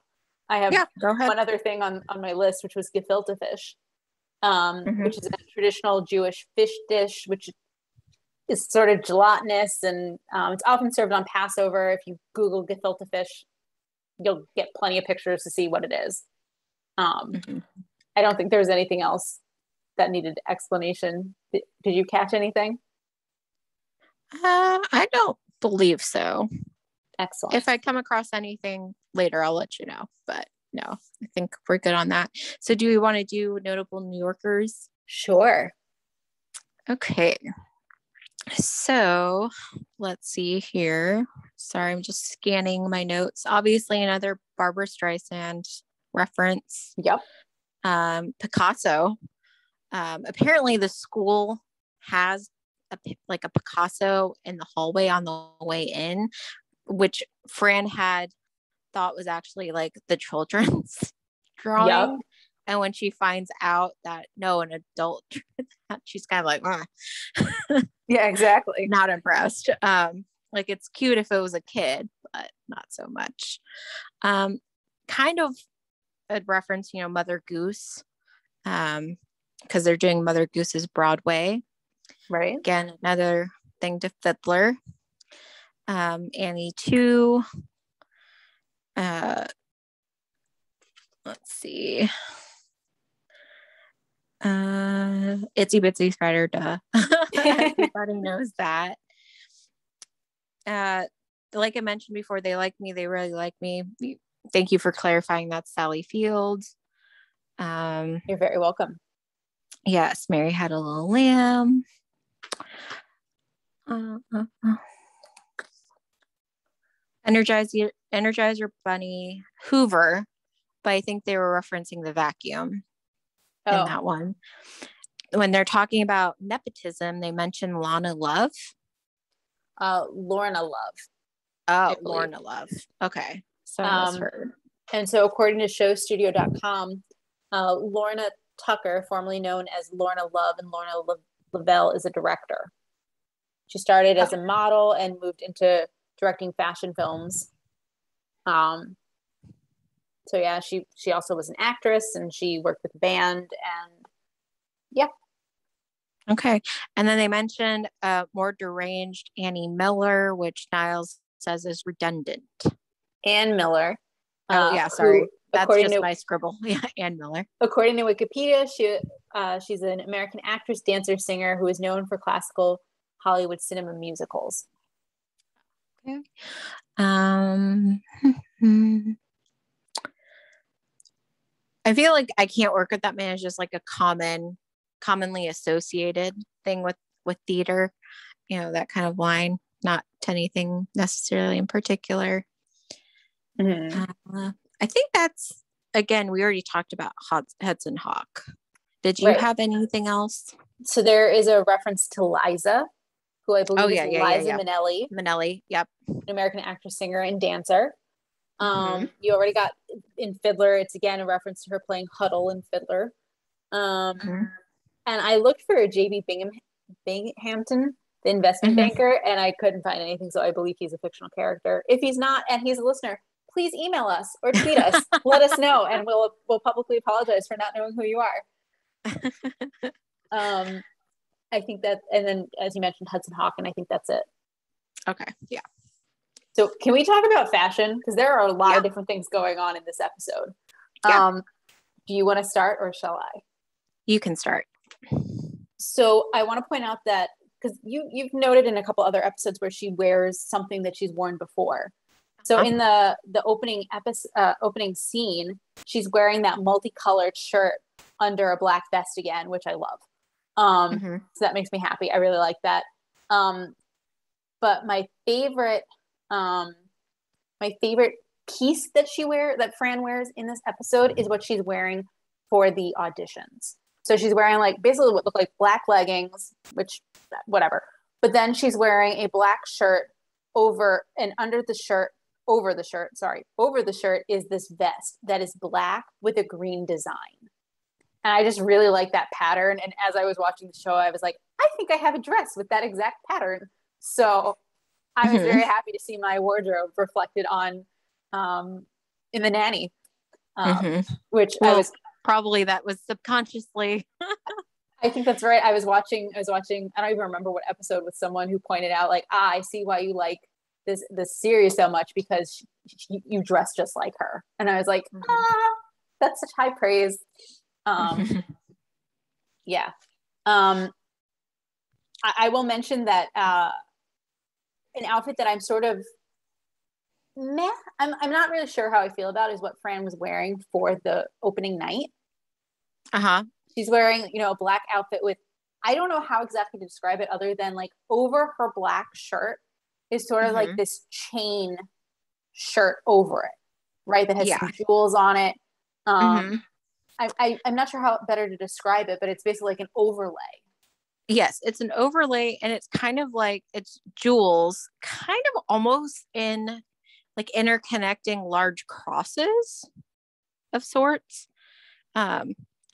I have one other thing on my list, which was gefilte fish, which is a traditional Jewish fish dish, which is sort of gelatinous, and it's often served on Passover. If you Google gefilte fish, you'll get plenty of pictures to see what it is. I don't think there was anything else that needed explanation. Did you catch anything? I don't believe so. Excellent. If I come across anything later, I'll let you know. But no, I think we're good on that. So do we want to do notable New Yorkers? Sure. Okay. So let's see here. Sorry, I'm just scanning my notes. Obviously, another Barbara Streisand reference. Yep. Picasso. Apparently, the school has a Picasso in the hallway on the way in, which Fran had thought was actually like the children's drawing. Yep. And when she finds out that no, an adult, she's kind of like, yeah, exactly. Not impressed. Like it's cute if it was a kid, but not so much. Kind of a reference, Mother Goose, because they're doing Mother Goose's Broadway. Right. Again, another thing to Fiddler. Annie 2. Let's see. Itsy Bitsy Spider, duh. Everybody knows that. Like I mentioned before, they like me. They really like me. Thank you for clarifying that's Sally Fields. You're very welcome. Yes, Mary Had a Little Lamb. Energizer Bunny, Hoover, but I think they were referencing the vacuum in that one. When they're talking about nepotism, they mention Lana Love. Lorna Love. Oh, Lorna Love. Okay. So I misheard. And so according to showstudio.com, Lorna Tucker, formerly known as Lorna Love and Lorna Lavelle, is a director. She started as a model and moved into directing fashion films. So yeah, she also was an actress, and she worked with a band, and yeah. Okay. And then they mentioned more deranged Annie Miller, which Niles says is redundant. Ann Miller. Oh yeah, sorry. That's just my scribble. Yeah, Ann Miller. According to Wikipedia, she's an American actress, dancer, singer who is known for classical Hollywood cinema musicals. Okay. I feel like I can't work with that man. It's just like a commonly associated thing with theater, that kind of line. not to anything necessarily in particular. I think that's, again, we already talked about Hudson Hawk. Did you have anything else? So there is a reference to Liza, who I believe is Liza Minnelli. Minnelli, yep. An American actress, singer, and dancer. You already got in Fiddler. It's again a reference to her playing Huddle in Fiddler. And I looked for J.B. Binghamton, the investment banker, and I couldn't find anything. So I believe he's a fictional character. If he's not, and he's a listener, please email us or tweet us. Let us know, and we'll publicly apologize for not knowing who you are. I think that, and then as you mentioned, Hudson Hawk, and I think that's it. Okay, yeah. So can we talk about fashion? Because there are a lot of different things going on in this episode. Do you want to start or shall I? You can start. So I want to point out that, because you've noted in a couple other episodes where she wears something that she's worn before. So in the opening scene, she's wearing that multicolored shirt under a black vest again, which I love. So that makes me happy. I really like that. But my favorite piece that Fran wears in this episode is what she's wearing for the auditions. So she's wearing like basically what look like black leggings, which whatever. But then she's wearing a black shirt over the shirt is this vest that is black with a green design. And I just really like that pattern. And as I was watching the show, I was like, I think I have a dress with that exact pattern. So I was very happy to see my wardrobe reflected on in the Nanny, which I was probably that was subconsciously. I think that's right. I was watching. I don't even remember what episode, with someone who pointed out like, I see why you like this series so much, because you dress just like her. And I was like, that's such high praise. Yeah. I will mention that an outfit that I'm sort of meh. I'm not really sure how I feel about is what Fran was wearing for the opening night. She's wearing, a black outfit with, I don't know how exactly to describe it other than like over her black shirt is sort of like this chain shirt over it, right? That has some jewels on it. I'm not sure how better to describe it, but it's basically like an overlay. Yes, it's an overlay, and it's kind of like it's jewels, kind of almost in like interconnecting large crosses of sorts.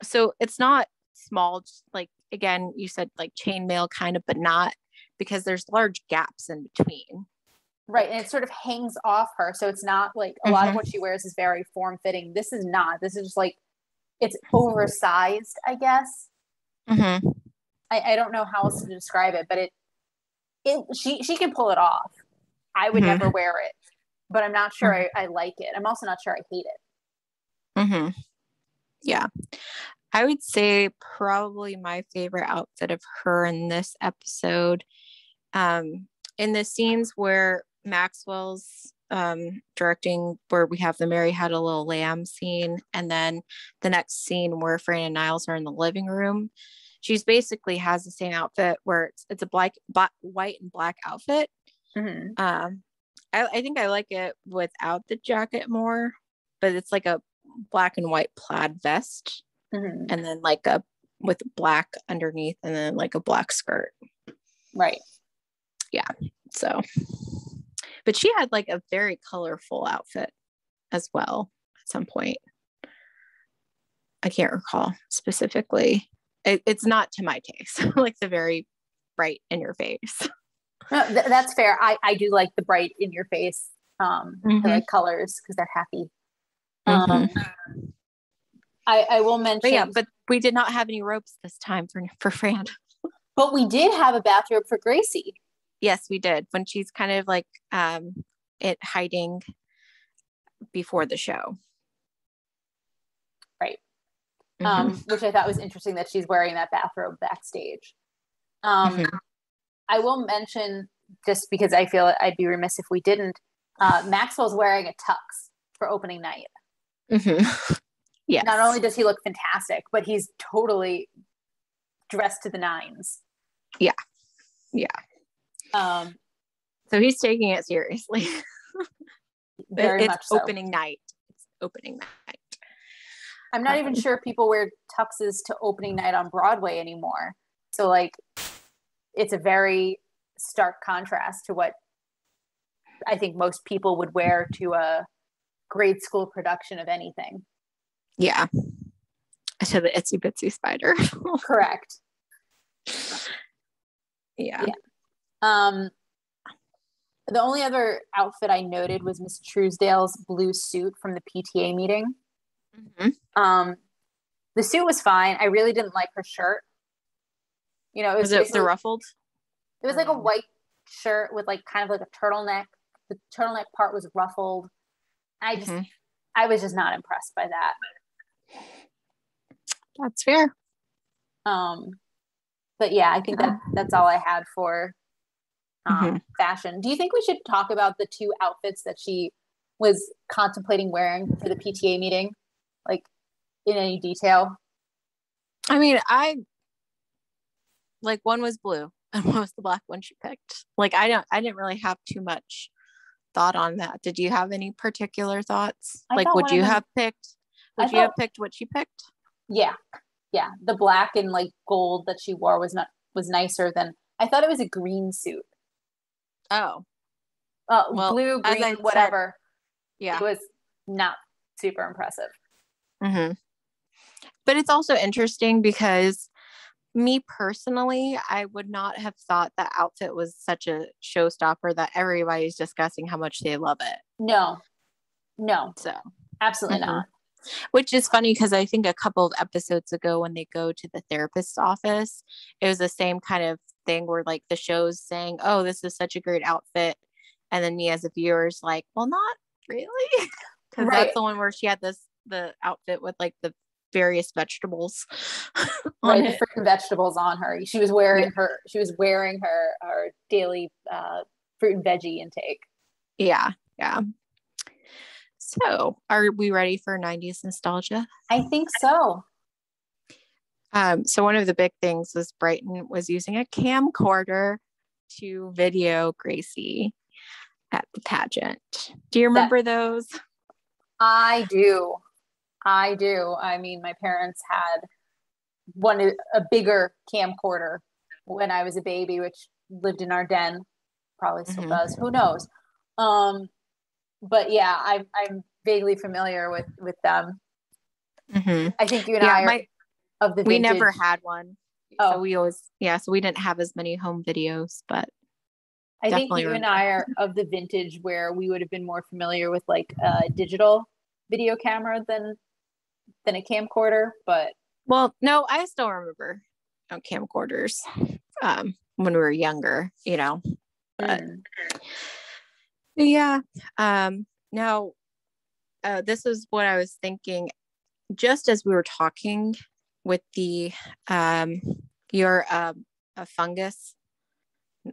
So it's not small, like again, you said like chainmail kind of, but not, because there's large gaps in between. Right, and it sort of hangs off her, so it's not like a lot of what she wears is very form-fitting. This is not. This is just like, it's oversized, I guess. I don't know how else to describe it, but she can pull it off. I would never wear it, but I'm not sure I like it. I'm also not sure I hate it. Yeah. I would say probably my favorite outfit of her in this episode, in the scenes where Maxwell's directing, where we have the Mary Had a Little Lamb scene, and then the next scene where Fran and Niles are in the living room, she's basically has the same outfit where it's a white and black outfit. I think I like it without the jacket more, but it's like a black and white plaid vest, and then like with black underneath, and then like a black skirt. Right. Yeah. So, but she had like a very colorful outfit as well at some point. I can't recall specifically. It's not to my taste. Like the very bright in your face. No, that's fair. I do like the bright in your face. I like colors because they're happy. I will mention, but we did not have any ropes this time for Fran. But we did have a bathrobe for Gracie. Yes, we did, when she's kind of like hiding before the show. Right. Which I thought was interesting that she's wearing that bathrobe backstage. I will mention, just because I feel I'd be remiss if we didn't, Maxwell's wearing a tux for opening night. Yes. Not only does he look fantastic, but he's totally dressed to the nines. Yeah. So he's taking it seriously. Very It's much so. opening night. It's opening night. I'm not even sure people wear tuxes to opening night on Broadway anymore. So like, it's a very stark contrast to what I think most people would wear to a grade school production of anything. Yeah. To the Itsy Bitsy Spider. Correct. Yeah. The only other outfit I noted was Miss Truesdale's blue suit from the PTA meeting. Mm-hmm. The suit was fine. I really didn't like her shirt. You know, was it the ruffled? It was like a white shirt with like kind of like a turtleneck. The turtleneck part was ruffled. I was just not impressed by that. That's fair. But yeah, I think that's all I had for fashion. Do you think we should talk about the two outfits that she was contemplating wearing for the PTA meeting, like in any detail? I mean, like one was blue and one was the black one she picked. Like I didn't really have too much thought on that. Did you have any particular thoughts? Like would you have picked what she picked? Yeah. The black and like gold that she wore was nicer than I thought. It was a green suit. Oh. Well, blue, green, whatever. Yeah. It was not super impressive. Mm-hmm. But it's also interesting because me personally, I would not have thought that outfit was such a showstopper that everybody's discussing how much they love it. No. So absolutely not. Which is funny because I think a couple of episodes ago when they go to the therapist's office, it was the same kind of thing where like the show's saying, oh, this is such a great outfit. And then me as a viewer is like, well, not really. Because that's the one where she had the outfit with like the various vegetables. Right, the fruit and vegetables on her. She was wearing her daily fruit and veggie intake. Yeah. So, are we ready for 90s nostalgia? I think so. So one of the big things was Brighton was using a camcorder to video Gracie at the pageant. Do you remember those? I do. I mean, my parents had a bigger camcorder when I was a baby, which lived in our den. Probably still does. Who knows? But yeah, I'm vaguely familiar with them. Mm-hmm. I think you and I are of the vintage. We never had one. So we didn't have as many home videos, but I think you and I are of the vintage where we would have been more familiar with like a digital video camera than a camcorder. But well, no, I still remember camcorders when we were younger, you know. But yeah. Now, this is what I was thinking just as we were talking with the you're a fungus.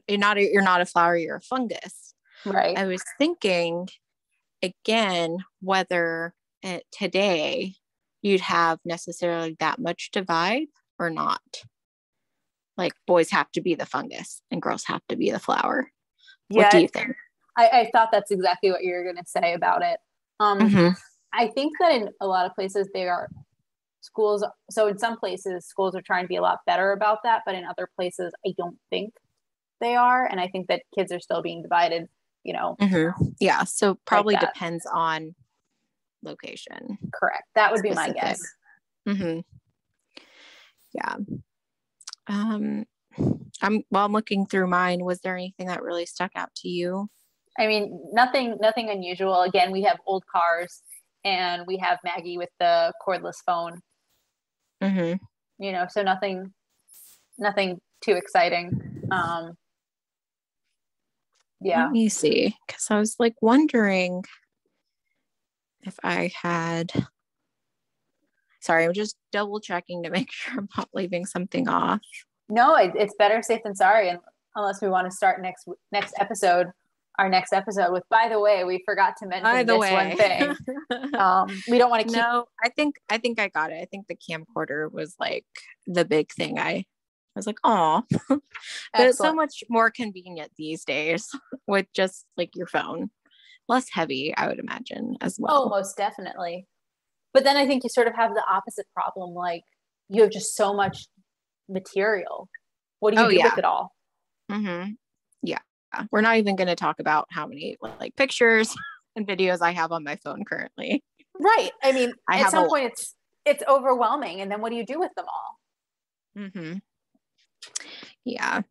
You're not a flower, you're a fungus. Right. I was thinking again whether today you'd have necessarily that much divide or not. Like boys have to be the fungus and girls have to be the flower. Yeah, what do you think? I thought that's exactly what you were going to say about it. I think that in a lot of places so in some places schools are trying to be a lot better about that, but in other places I don't think they are, and I think that kids are still being divided, you know. Yeah, so probably depends on location. Correct. That would be my guess. Yeah. I'm looking through mine. Was there anything that really stuck out to you? I mean, nothing unusual. Again, we have old cars and we have Maggie with the cordless phone. You know, so nothing too exciting. Yeah. Let me see, because I was like wondering if I had. Sorry, I'm just double checking to make sure I'm not leaving something off. No, it's better safe than sorry, and unless we want to start next episode. Our next episode with, by the way, we forgot to mention one thing. We don't want to keep. No, I think I got it. I think the camcorder was like the big thing I was like, oh, but it's so much more convenient these days with just like your phone. Less heavy, I would imagine, as well. Oh, most definitely. But then I think you sort of have the opposite problem. Like, you have just so much material. What do you do with it all? Mm-hmm. Yeah. We're not even going to talk about how many like pictures and videos I have on my phone currently. Right. I mean, at some point it's overwhelming. And then what do you do with them all? Mm-hmm. Yeah.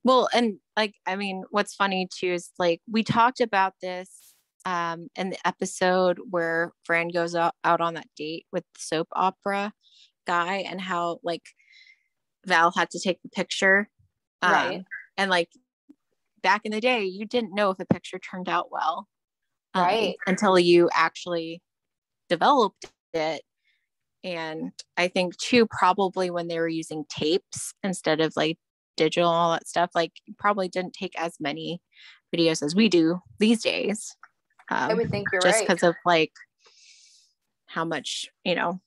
Well, and like, I mean, what's funny too is like we talked about this in the episode where Fran goes out on that date with the soap opera guy and how like Val had to take the picture. Right. And like back in the day, you didn't know if a picture turned out well. Right. Until you actually developed it. And I think too, probably when they were using tapes instead of like digital, all that stuff, like probably didn't take as many videos as we do these days. I would think you're just right. because of like how much, you know,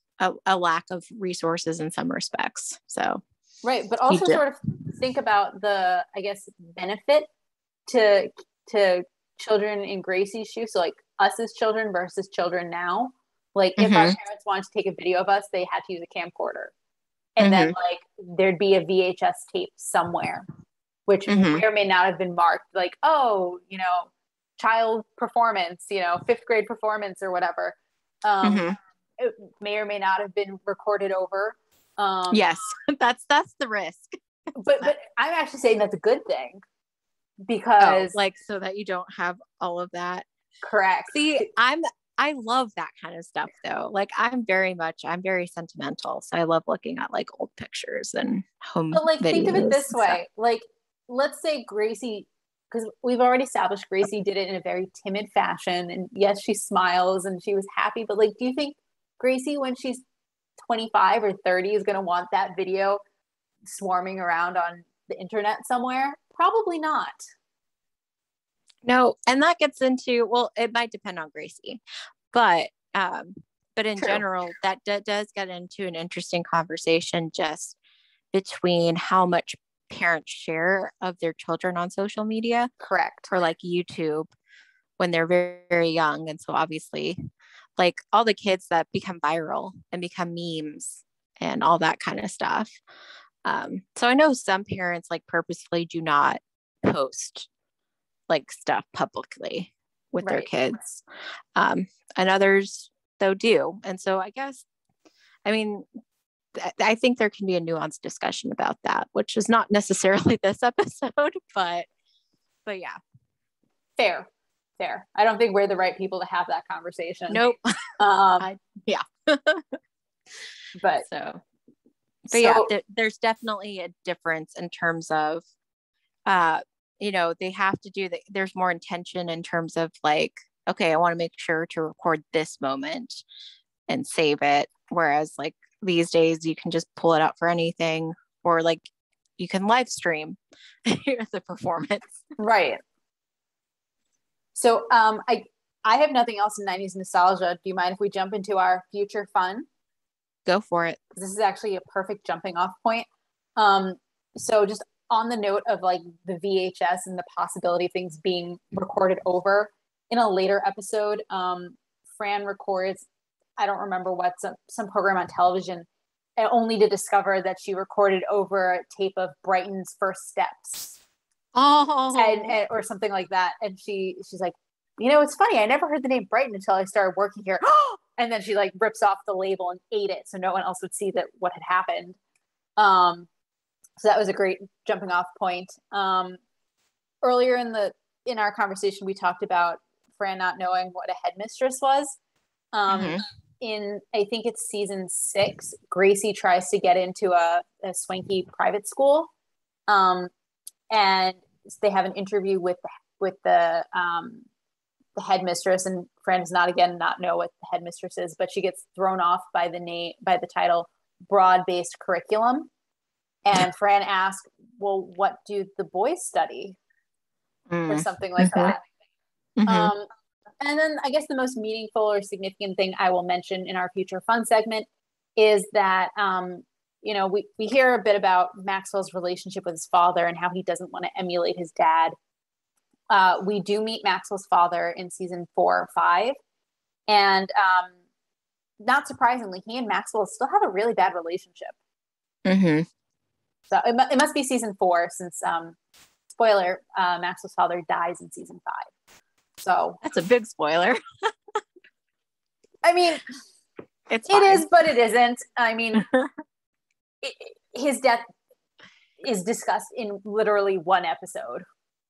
a lack of resources in some respects. So, right. But also sort of think about the, I guess, benefit to children in Gracie's shoes. So like us as children versus children now. Like if our parents wanted to take a video of us, they had to use a camcorder. And then like there'd be a VHS tape somewhere, which may or may not have been marked like, oh, you know, child performance, you know, 5th grade performance or whatever. It may or may not have been recorded over. Yes, that's the risk. But I'm actually saying that's a good thing because like so that you don't have all of that. Correct. See, I love that kind of stuff though. Like I'm very sentimental. So I love looking at like old pictures and home But like think of it this way. Stuff. Like let's say Gracie, because we've already established Gracie did it in a very timid fashion. And yes, she smiles and she was happy. But like, do you think Gracie, when she's 25 or 30, is going to want that video swarming around on the internet somewhere? Probably not. No, and that gets into, well, it might depend on Gracie, but in True. general, that does get into an interesting conversation just between how much parents share of their children on social media. Correct. Or like YouTube when they're very, very young. And so obviously like all the kids that become viral and become memes and all that kind of stuff. So I know some parents like purposefully do not post like stuff publicly with their kids. And others though do. And so I guess, I mean, I think there can be a nuanced discussion about that, which is not necessarily this episode, but yeah. Fair. I don't think we're the right people to have that conversation. Nope. Yeah. But yeah, there's definitely a difference in terms of, you know, they have to do that. There's more intention in terms of like, okay, I want to make sure to record this moment and save it. Whereas like these days you can just pull it out for anything, or like you can live stream the performance. Right. So I have nothing else in 90s nostalgia. Do you mind if we jump into our future fun? Go for it. This is actually a perfect jumping off point. So just on the note of like the VHS and the possibility of things being recorded over, in a later episode, Fran records, I don't remember what, some program on television, only to discover that she recorded over a tape of Brighton's first steps. And or something like that. And she's like, you know, it's funny, I never heard the name Brighton until I started working here. And then she like rips off the label and ate it so no one else would see that what had happened. So that was a great jumping off point. Earlier in our conversation, we talked about Fran not knowing what a headmistress was. In I think it's season 6, Gracie tries to get into a swanky private school. And they have an interview with the headmistress, and Fran does not know what the headmistress is, but she gets thrown off by the title broad-based curriculum. And Fran asks, well, what do the boys study? Or something like that. And then I guess the most meaningful or significant thing I will mention in our future fun segment is that we hear a bit about Maxwell's relationship with his father and how he doesn't want to emulate his dad. We do meet Maxwell's father in season 4 or 5. And not surprisingly, he and Maxwell still have a really bad relationship. Mm-hmm. So it must be season 4 since, spoiler, Maxwell's father dies in season 5. So that's a big spoiler. I mean, it is, but it isn't. I mean, his death is discussed in literally one episode,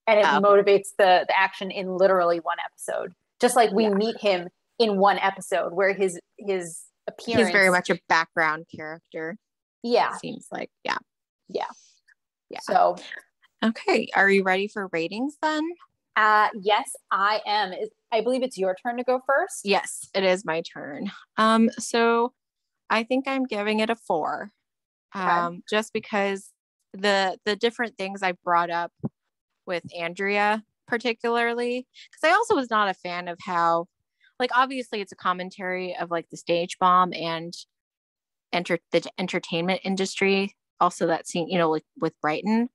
and it motivates the action in literally one episode. Just like we meet him in one episode, where his appearance, he's very much a background character. Yeah, seems like yeah. So, okay, are you ready for ratings then? Yes, I am. I believe it's your turn to go first. Yes, it is my turn. So I think I'm giving it a 4. Just because the different things I brought up with Andrea particularly, because I also was not a fan of how, like, obviously it's a commentary of like the stage bomb and the entertainment industry, also that scene, like with Brighton,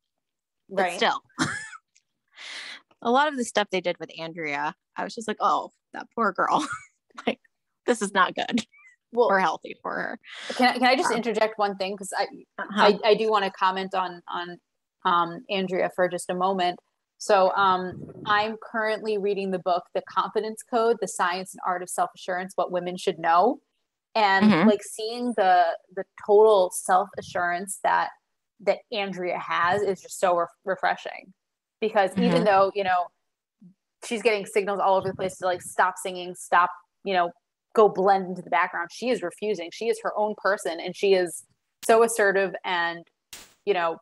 but right. Still a lot of the stuff they did with Andrea, I was just like, oh, that poor girl. Like, this is not good or healthy for her. Can I just interject one thing? Because I do want to comment on Andrea for just a moment. So I'm currently reading the book, The Confidence Code, The Science and Art of Self-Assurance, What Women Should Know. And like seeing the total self-assurance that Andrea has is just so refreshing. Because even though, she's getting signals all over the place to like stop singing, stop, go blend into the background, she is refusing. She is her own person, and she is so assertive. And, to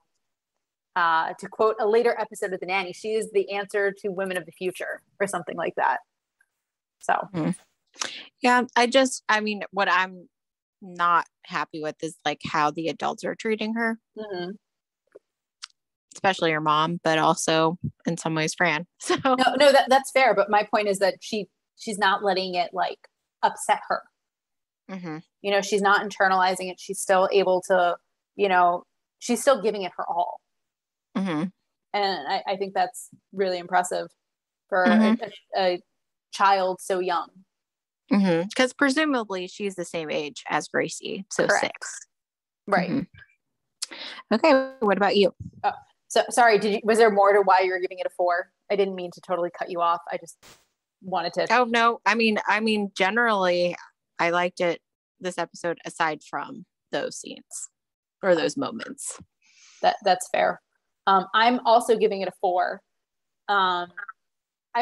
quote a later episode of The Nanny, she is the answer to women of the future or something like that. So, yeah, what I'm not happy with is like how the adults are treating her. Especially her mom, but also in some ways Fran. So no, that's fair. But my point is that she's not letting it like upset her. She's not internalizing it. She's still able to, she's still giving it her all. And I think that's really impressive for a child so young. Because presumably she's the same age as Gracie, so Correct. 6. Right. Okay, what about you? Oh. So sorry, was there more to why you're giving it a 4? I didn't mean to totally cut you off. I just wanted to. Oh no. I mean, generally I liked it, this episode, aside from those scenes or those moments. That's fair. I'm also giving it a 4. I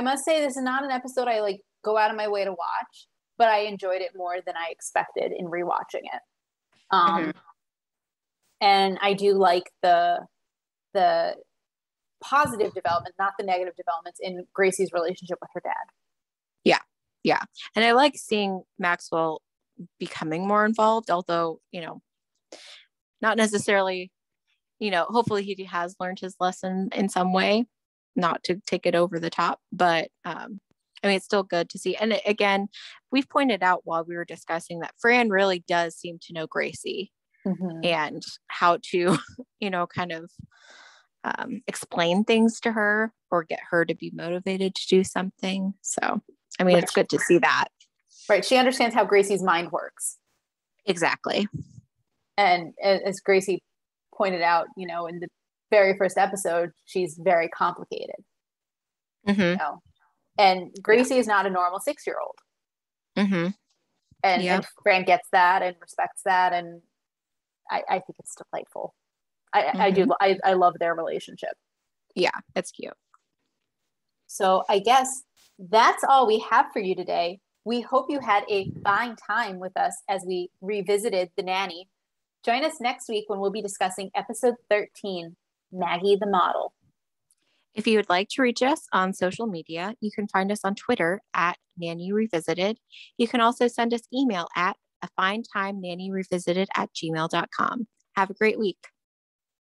must say this is not an episode I like go out of my way to watch, but I enjoyed it more than I expected in rewatching it. And I do like the positive development, not the negative developments in Gracie's relationship with her dad. Yeah. And I like seeing Maxwell becoming more involved, although, not necessarily, hopefully he has learned his lesson in some way, not to take it over the top, but it's still good to see. And again, we've pointed out while we were discussing that Fran really does seem to know Gracie and how to, kind of explain things to her or get her to be motivated to do something. So, it's good to see that. Right. She understands how Gracie's mind works. Exactly. And as Gracie pointed out, in the very first episode, she's very complicated. And Gracie is not a normal 6-year-old. And Fran gets that and respects that. And I think it's delightful. I love their relationship. Yeah, it's cute. So I guess that's all we have for you today. We hope you had a fine time with us as we revisited The Nanny. Join us next week when we'll be discussing episode 13, Maggie the Model. If you would like to reach us on social media, you can find us on Twitter at Nanny Revisited. You can also send us email at afinetimenannyrevisited@gmail.com. Have a great week.